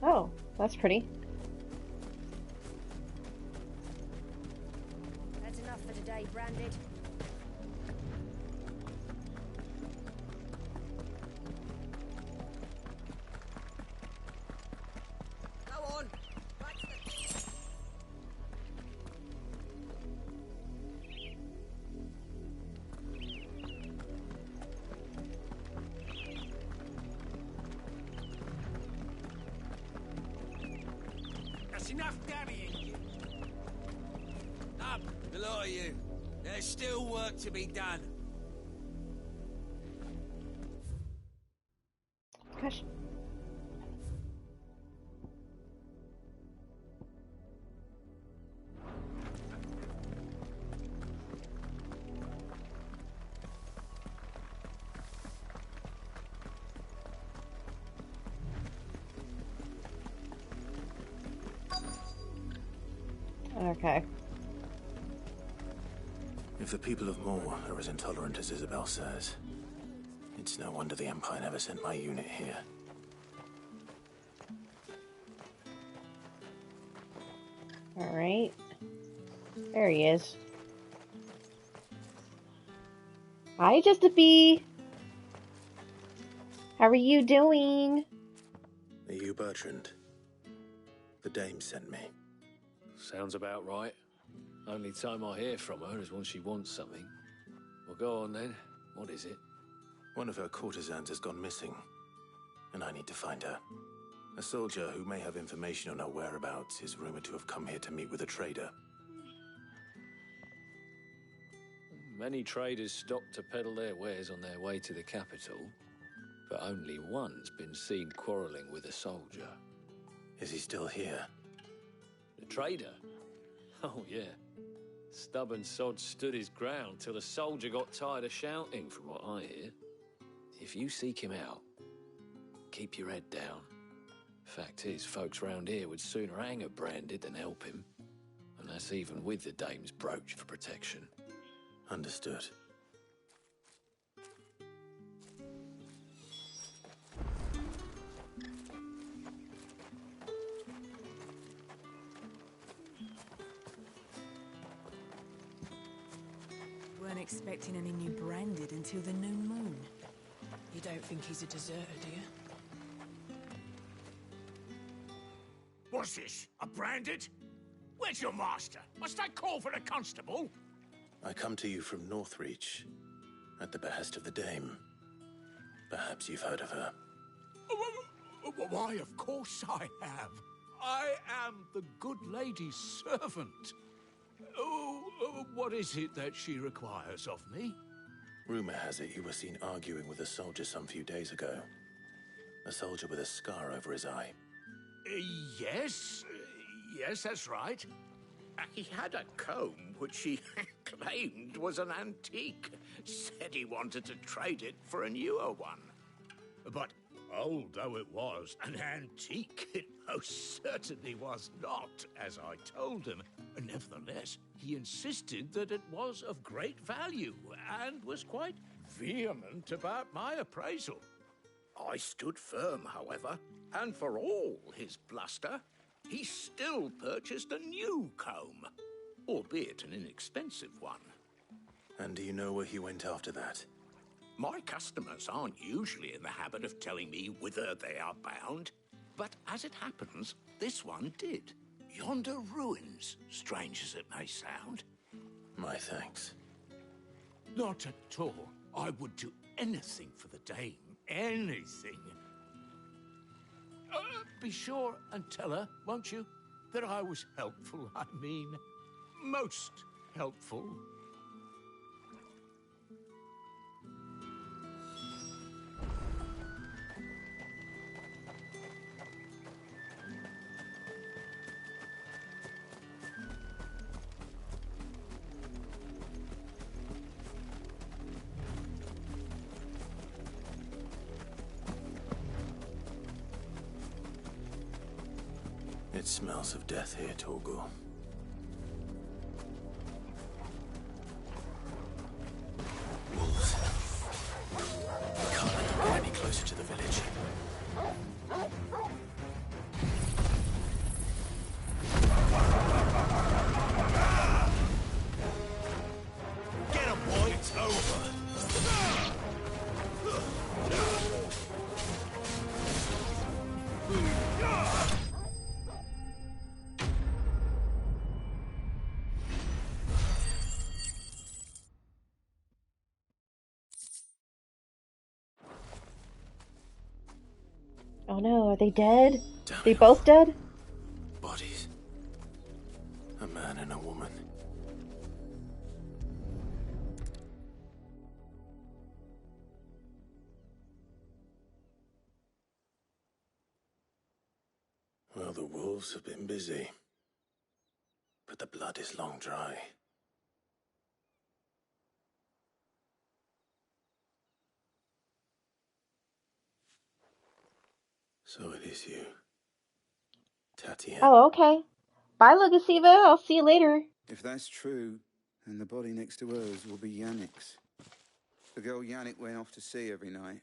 Oh, that's pretty. That's enough for today, Branded. Go on. That's enough damning. Up, the lot of you. There's still work to be done. Gosh. Okay. If the people of Moor are as intolerant as Isabel says, It's no wonder the Empire never sent my unit here. Alright. There he is. Hi, Just a Bee. How are you doing? Are you Bertrand? The dame sent me. Sounds about right. Only time I hear from her is when she wants something. Well, go on then. What is it? One of her courtesans has gone missing, and I need to find her. A soldier who may have information on her whereabouts is rumored to have come here to meet with a trader. Many traders stop to peddle their wares on their way to the capital, but only one's been seen quarrelling with a soldier. Is he still here? The trader? Oh, yeah. Stubborn sod stood his ground till the soldier got tired of shouting, from what I hear. If you seek him out, keep your head down. Fact is, folks round here would sooner hang a branded than help him. And that's even with the dame's brooch for protection. Understood. Weren't expecting any new branded until the new moon. You don't think he's a deserter, do you? What's this? A branded? Where's your master? Must I call for the constable? I come to you from Northreach, at the behest of the dame. Perhaps you've heard of her. Why, of course I have. I am the good lady's servant. What is it that she requires of me? Rumor has it you were seen arguing with a soldier some few days ago. A soldier with a scar over his eye. Yes, that's right. He had a comb which he claimed was an antique. Said he wanted to trade it for a newer one. But old though it was, an antique it most certainly was not, as I told him. Nevertheless, he insisted that it was of great value and was quite vehement about my appraisal. I stood firm, however, and for all his bluster, he still purchased a new comb, albeit an inexpensive one. And do you know where he went after that? My customers aren't usually in the habit of telling me whither they are bound, but as it happens, this one did. Yonder ruins, strange as it may sound. My thanks. Not at all. I would do anything for the dame. Anything. Be sure and tell her, won't you, that I was helpful. I mean, most helpful. It smells of death here, Torgal. Wolves. We can't let them get any closer to the village. Get him, boy! It's over! Oh no, are they dead? They both dead? Bodies. A man and a woman. Well, the wolves have been busy. But the blood is long dry. So it is you. Tatiana. Oh, okay. Bye, Lugasiva. I'll see you later. If that's true, then the body next to hers will be Yannick's. The girl Yannick went off to see every night.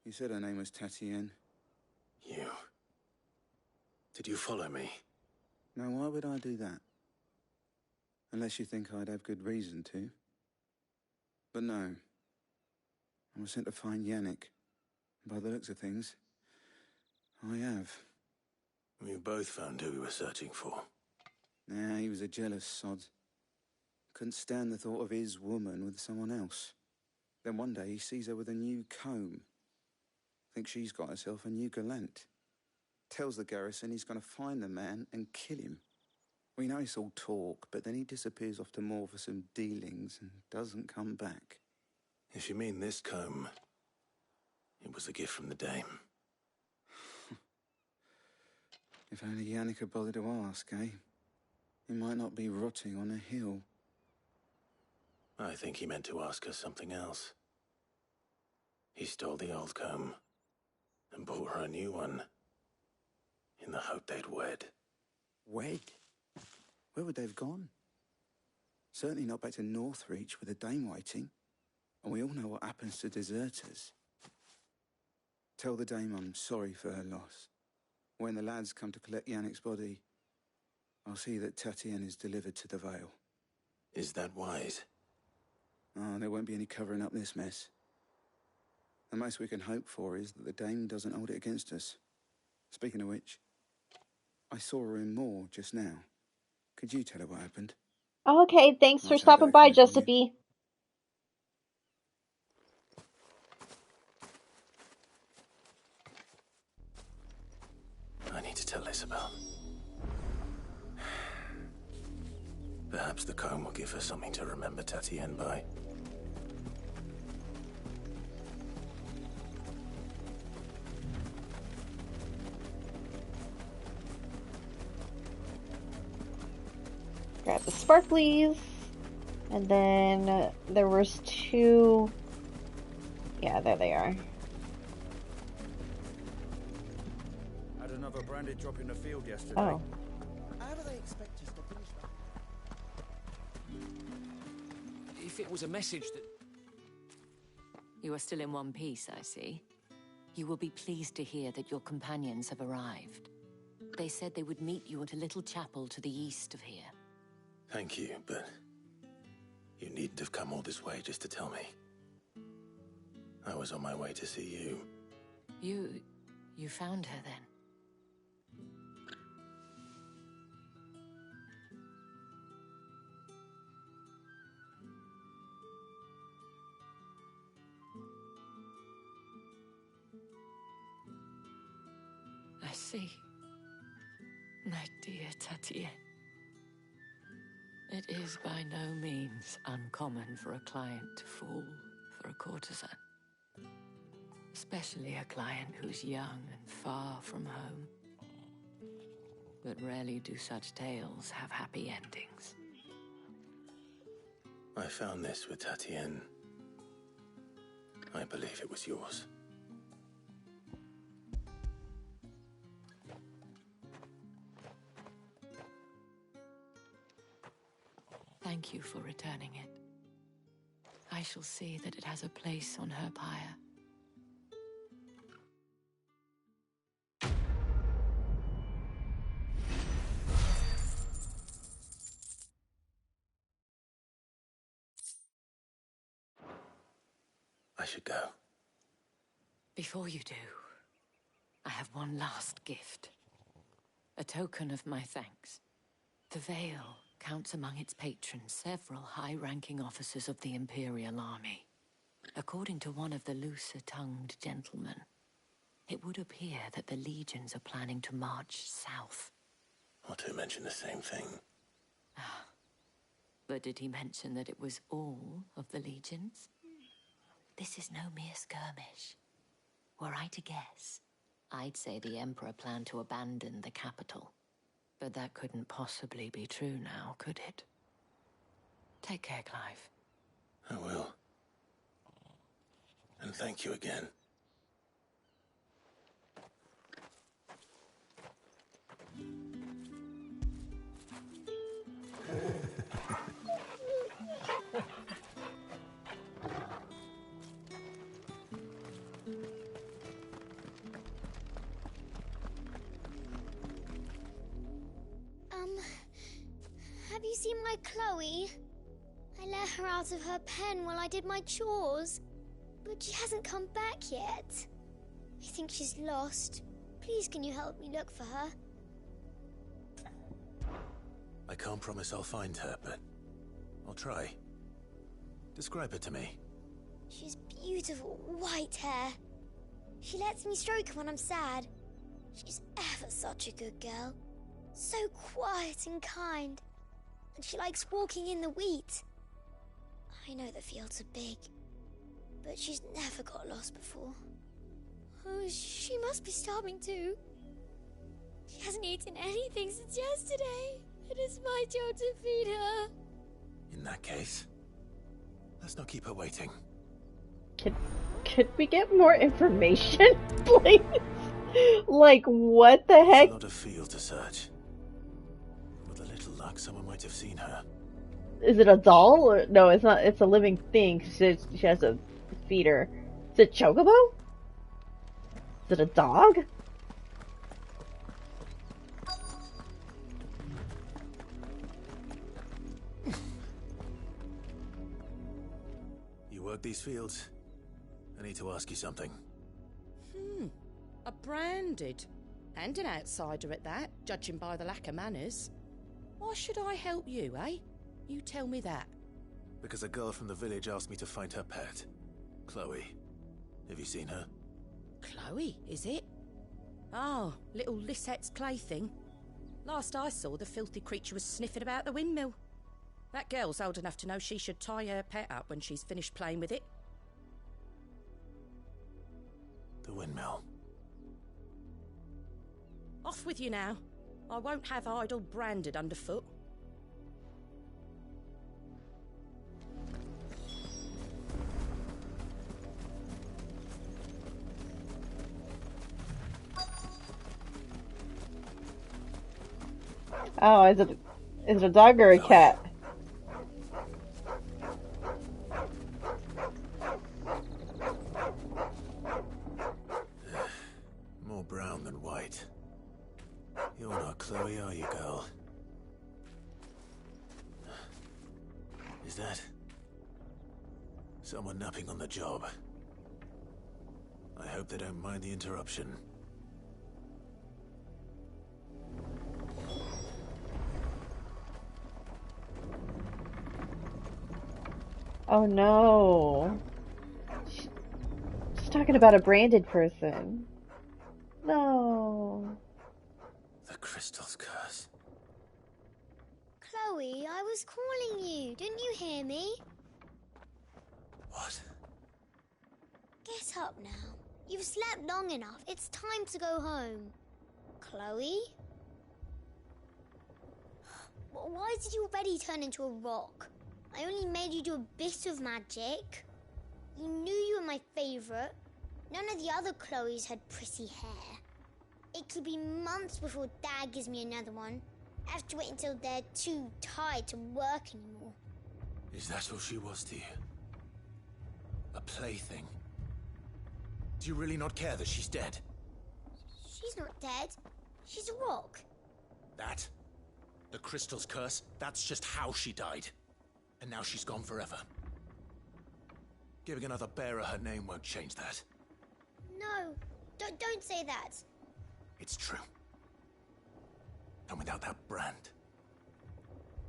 He said her name was Tatienne. You... Did you follow me? Now, why would I do that? Unless you think I'd have good reason to. But no. I was sent to find Yannick. By the looks of things, I have. We both found who we were searching for. Nah, he was a jealous sod. Couldn't stand the thought of his woman with someone else. Then one day he sees her with a new comb. Thinks she's got herself a new gallant. Tells the garrison he's going to find the man and kill him. We know it's all talk, but then he disappears off to Moor for some dealings and doesn't come back. If you mean this comb, it was a gift from the dame. If only Yannick had bothered to ask, eh? He might not be rotting on a hill. I think he meant to ask us something else. He stole the old comb and bought her a new one in the hope they'd wed. Wed? Where would they have gone? Certainly not back to Northreach with a dame waiting. And we all know what happens to deserters. Tell the dame I'm sorry for her loss. When the lads come to collect Yannick's body, I'll see that Tatienne is delivered to the Vale. Is that wise? Oh, there won't be any covering up this mess. The most we can hope for is that the dame doesn't hold it against us. Speaking of which, I saw her in Moor just now. Could you tell her what happened? Okay, thanks for Might have stopping better by, coming from you. Josephine. I need to tell Isabel. Perhaps the comb will give her something to remember Tatienne by. Grab the sparklies. And then there was 2... Yeah, there they are. Had another branded drop in the field yesterday. Oh. How do they expect us to finish that? If it was a message that... You are still in one piece, I see. You will be pleased to hear that your companions have arrived. They said they would meet you at a little chapel to the east of here. Thank you, but you needn't have come all this way just to tell me. I was on my way to see you. You found her then? I see. My dear Tatienne. It is by no means uncommon for a client to fall for a courtesan. Especially a client who's young and far from home. But rarely do such tales have happy endings. I found this with Tatienne. I believe it was yours. Thank you for returning it. I shall see that it has a place on her pyre. I should go. Before you do, I have one last gift. A token of my thanks. The Vale counts among its patrons several high-ranking officers of the Imperial Army. According to one of the looser-tongued gentlemen, it would appear that the legions are planning to march south. Or to mention the same thing. But did he mention that it was all of the legions? This is no mere skirmish. Were I to guess, I'd say the Emperor planned to abandon the capital. But that couldn't possibly be true now, could it? Take care, Clive. I will. And thank you again. see my Chloe? I let her out of her pen while I did my chores, but she hasn't come back yet. I think she's lost. Please, can you help me look for her? I can't promise I'll find her, but I'll try. Describe her to me. She's beautiful white hair. She lets me stroke her when I'm sad. She's ever such a good girl. So quiet and kind. And she likes walking in the wheat. I know the fields are big, but she's never got lost before. Oh, she must be starving too. She hasn't eaten anything since yesterday. It is my job to feed her. In that case, let's not keep her waiting. Could we get more information, please? Like, what the heck? It's a lot of field to search. With a little luck, someone might have seen her. Is it a doll? Or... No, it's not. It's a living thing. She has a feeder. Is it Chocobo? Is it a dog? You work these fields? I need to ask you something. A branded. And an outsider at that, judging by the lack of manners. Why should I help you, eh? You tell me that. Because a girl from the village asked me to find her pet. Chloe. Have you seen her? Chloe, is it? Oh, little Lisette's plaything. Last I saw, the filthy creature was sniffing about the windmill. That girl's old enough to know she should tie her pet up when she's finished playing with it. The windmill. Off with you now. I won't have idle branded underfoot. Oh, is it a dog or a cat? More brown than white. You're not Chloe, are you, girl? Is that someone napping on the job? I hope they don't mind the interruption. Oh no. She's talking about a branded person. No. The crystal's curse. Chloe, I was calling you. Didn't you hear me? What? Get up now. You've slept long enough. It's time to go home. Chloe? Why did you already turn into a rock? I only made you do a bit of magic. You knew you were my favourite. None of the other Chloes had pretty hair. It could be months before Dad gives me another one. I have to wait until they're too tired to work anymore. Is that all she was to you? A plaything? Do you really not care that she's dead? She's not dead. She's a rock. That? The crystal's curse? That's just how she died. And now she's gone forever. Giving another bearer her name won't change that. No, don't say that. It's true. And without that brand,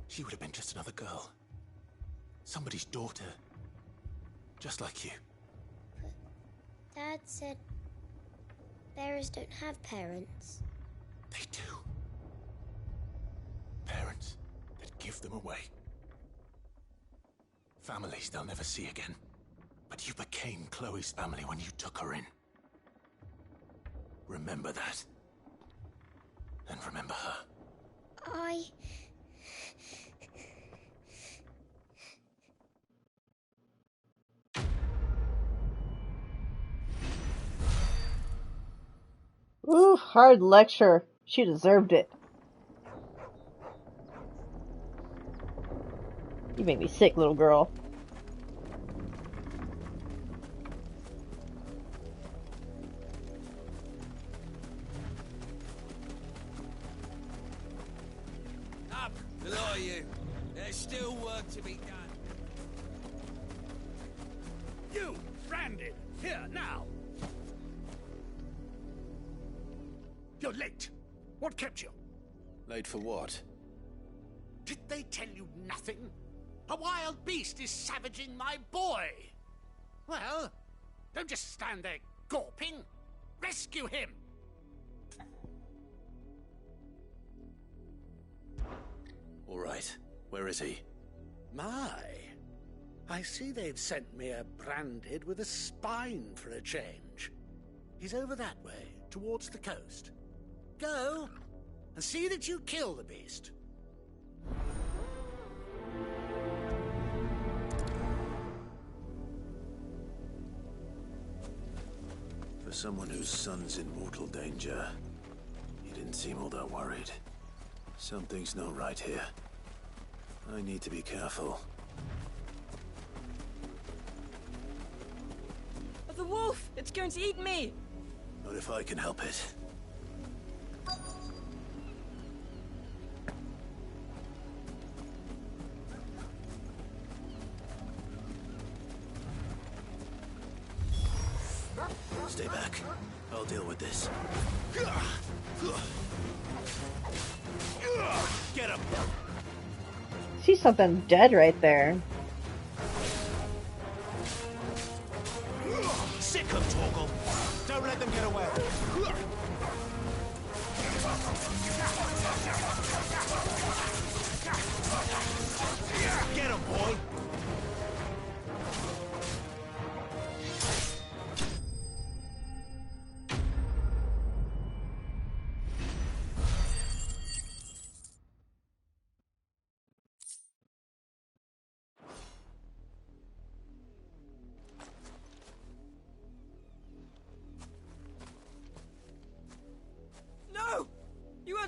she would have been just another girl. Somebody's daughter. Just like you. But Dad said bearers don't have parents. They do. Parents that give them away. Families they'll never see again. But you became Chloe's family when you took her in. Remember that. And remember her. Ooh, hard lecture. She deserved it. You make me sick, little girl. Up! Below you! There's still work to be done. You, branded, here, now! You're late. What kept you? Late for what? Did they tell you nothing? A wild beast is savaging my boy! Well, don't just stand there gawping. Rescue him! All right. Where is he? My, I see they've sent me a branded with a spine for a change. He's over that way, towards the coast. Go, and see that you kill the beast. For someone whose son's in mortal danger, he didn't seem all that worried. Something's not right here. I need to be careful. The wolf! It's going to eat me! Not if I can help it. Stay back. I'll deal with this. Get him! See something dead right there. Sick of Torgal. Don't let them get away. Get him, boy.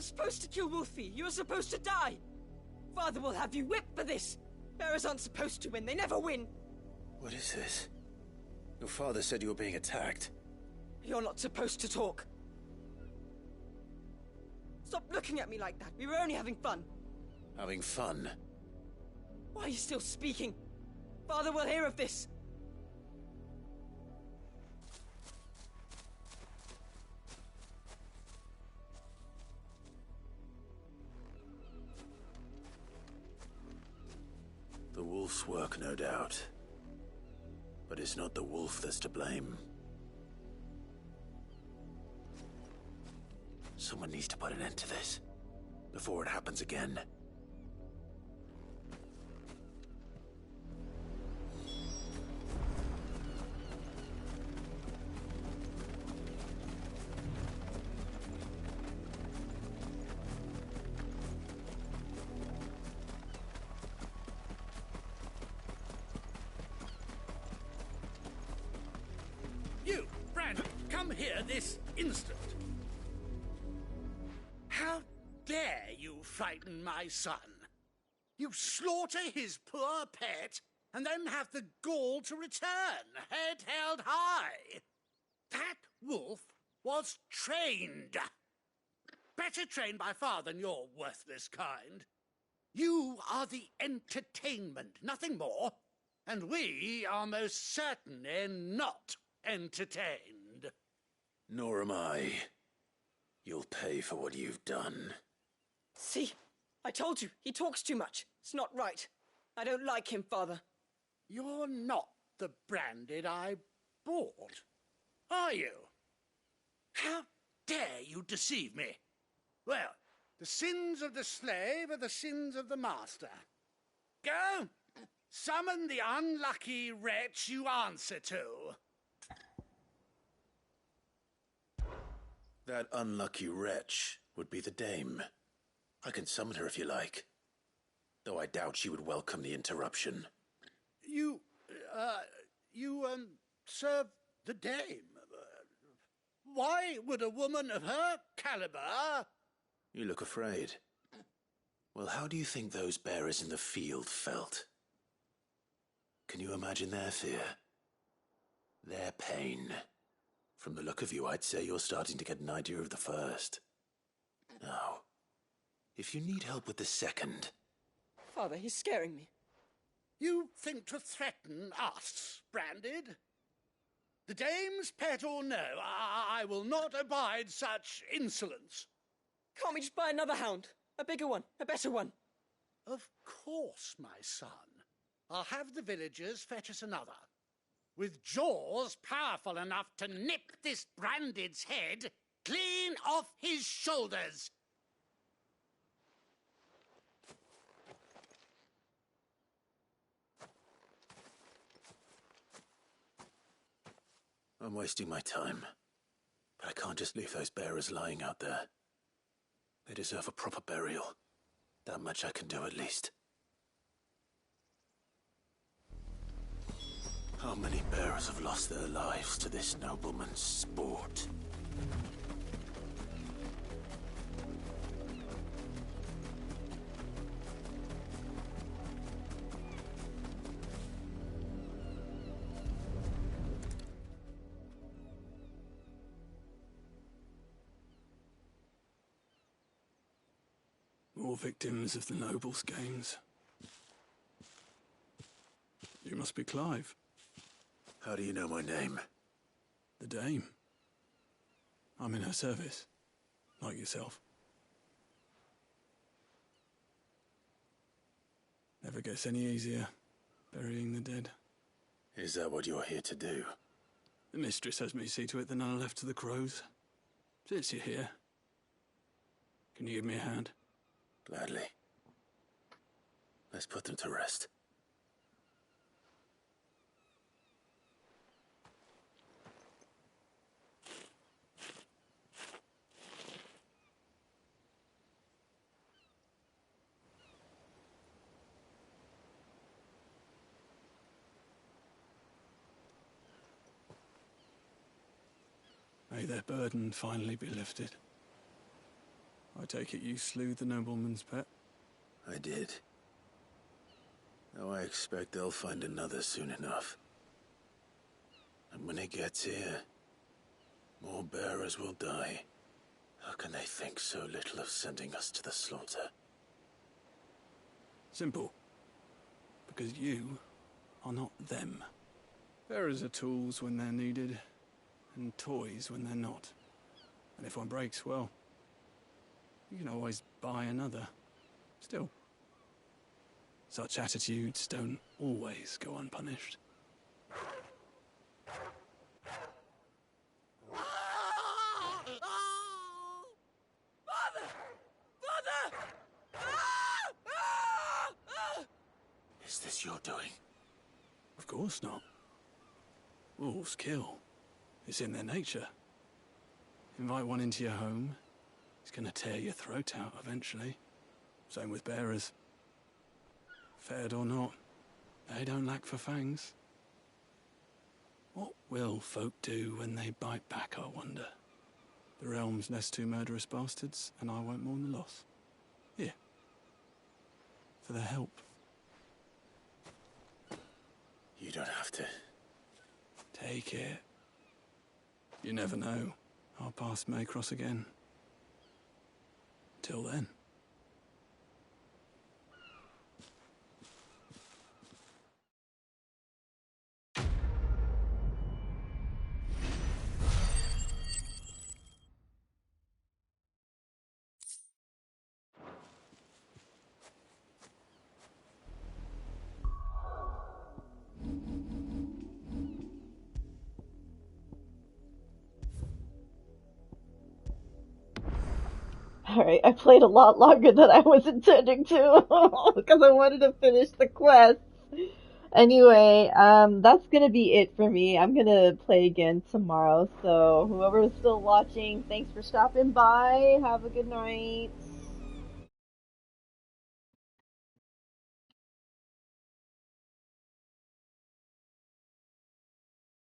Supposed to kill Wolfie. You were supposed to die. Father will have you whipped for this. Bearers aren't supposed to win. They never win. What is this? Your father said you were being attacked. You're not supposed to talk. Stop looking at me like that. We were only having fun. Having fun? Why are you still speaking? Father will hear of this. The wolf's work, no doubt. But it's not the wolf that's to blame. Someone needs to put an end to this, before it happens again. You, Brandon, come here this instant. How dare you frighten my son? You slaughter his poor pet, and then have the gall to return, head held high. That wolf was trained. Better trained by far than your worthless kind. You are the entertainment, nothing more. And we are most certainly not entertained. Nor am I. You'll pay for what you've done. See? I told you, he talks too much. It's not right. I don't like him, Father. You're not the branded I bought, are you? How dare you deceive me? Well, the sins of the slave are the sins of the master. Go, summon the unlucky wretch you answer to. That unlucky wretch would be the dame. I can summon her if you like. Though I doubt she would welcome the interruption. You serve the dame. Why would a woman of her caliber... You look afraid. Well, how do you think those bearers in the field felt? Can you imagine their fear? Their pain? From the look of you, I'd say you're starting to get an idea of the first. Now, if you need help with the second... Father, he's scaring me. You think to threaten us, Branded? The dame's pet or no, I will not abide such insolence. Can't we just buy another hound? A bigger one, a better one. Of course, my son. I'll have the villagers fetch us another. With jaws powerful enough to nip this Branded's head clean off his shoulders. I'm wasting my time. But I can't just leave those bearers lying out there. They deserve a proper burial. That much I can do at least. How many bearers have lost their lives to this nobleman's sport? More victims of the nobles' games. You must be Clive. How do you know my name? The Dame. I'm in her service, like yourself. Never gets any easier, burying the dead. Is that what you're here to do? The mistress has me see to it that none are left to the crows. Since you're here, can you give me a hand? Gladly. Let's put them to rest. May their burden finally be lifted. I take it you slew the nobleman's pet? I did. Now I expect they'll find another soon enough. And when it gets here, more bearers will die. How can they think so little of sending us to the slaughter? Simple. Because you are not them. Bearers are tools when they're needed, and toys when they're not. And if one breaks, well, you can always buy another. Still, such attitudes don't always go unpunished. Father! Father! Is this your doing? Of course not. Wolves kill. It's in their nature. Invite one into your home, he's gonna tear your throat out eventually. Same with bearers. Fed or not, they don't lack for fangs. What will folk do when they bite back, I wonder? The realm's nest two murderous bastards, and I won't mourn the loss. Here. For their help. You don't have to. Take it. You never know. Our paths may cross again. Till then. Alright, I played a lot longer than I was intending to, because I wanted to finish the quest. Anyway, that's gonna be it for me. I'm gonna play again tomorrow, so whoever is still watching, thanks for stopping by. Have a good night.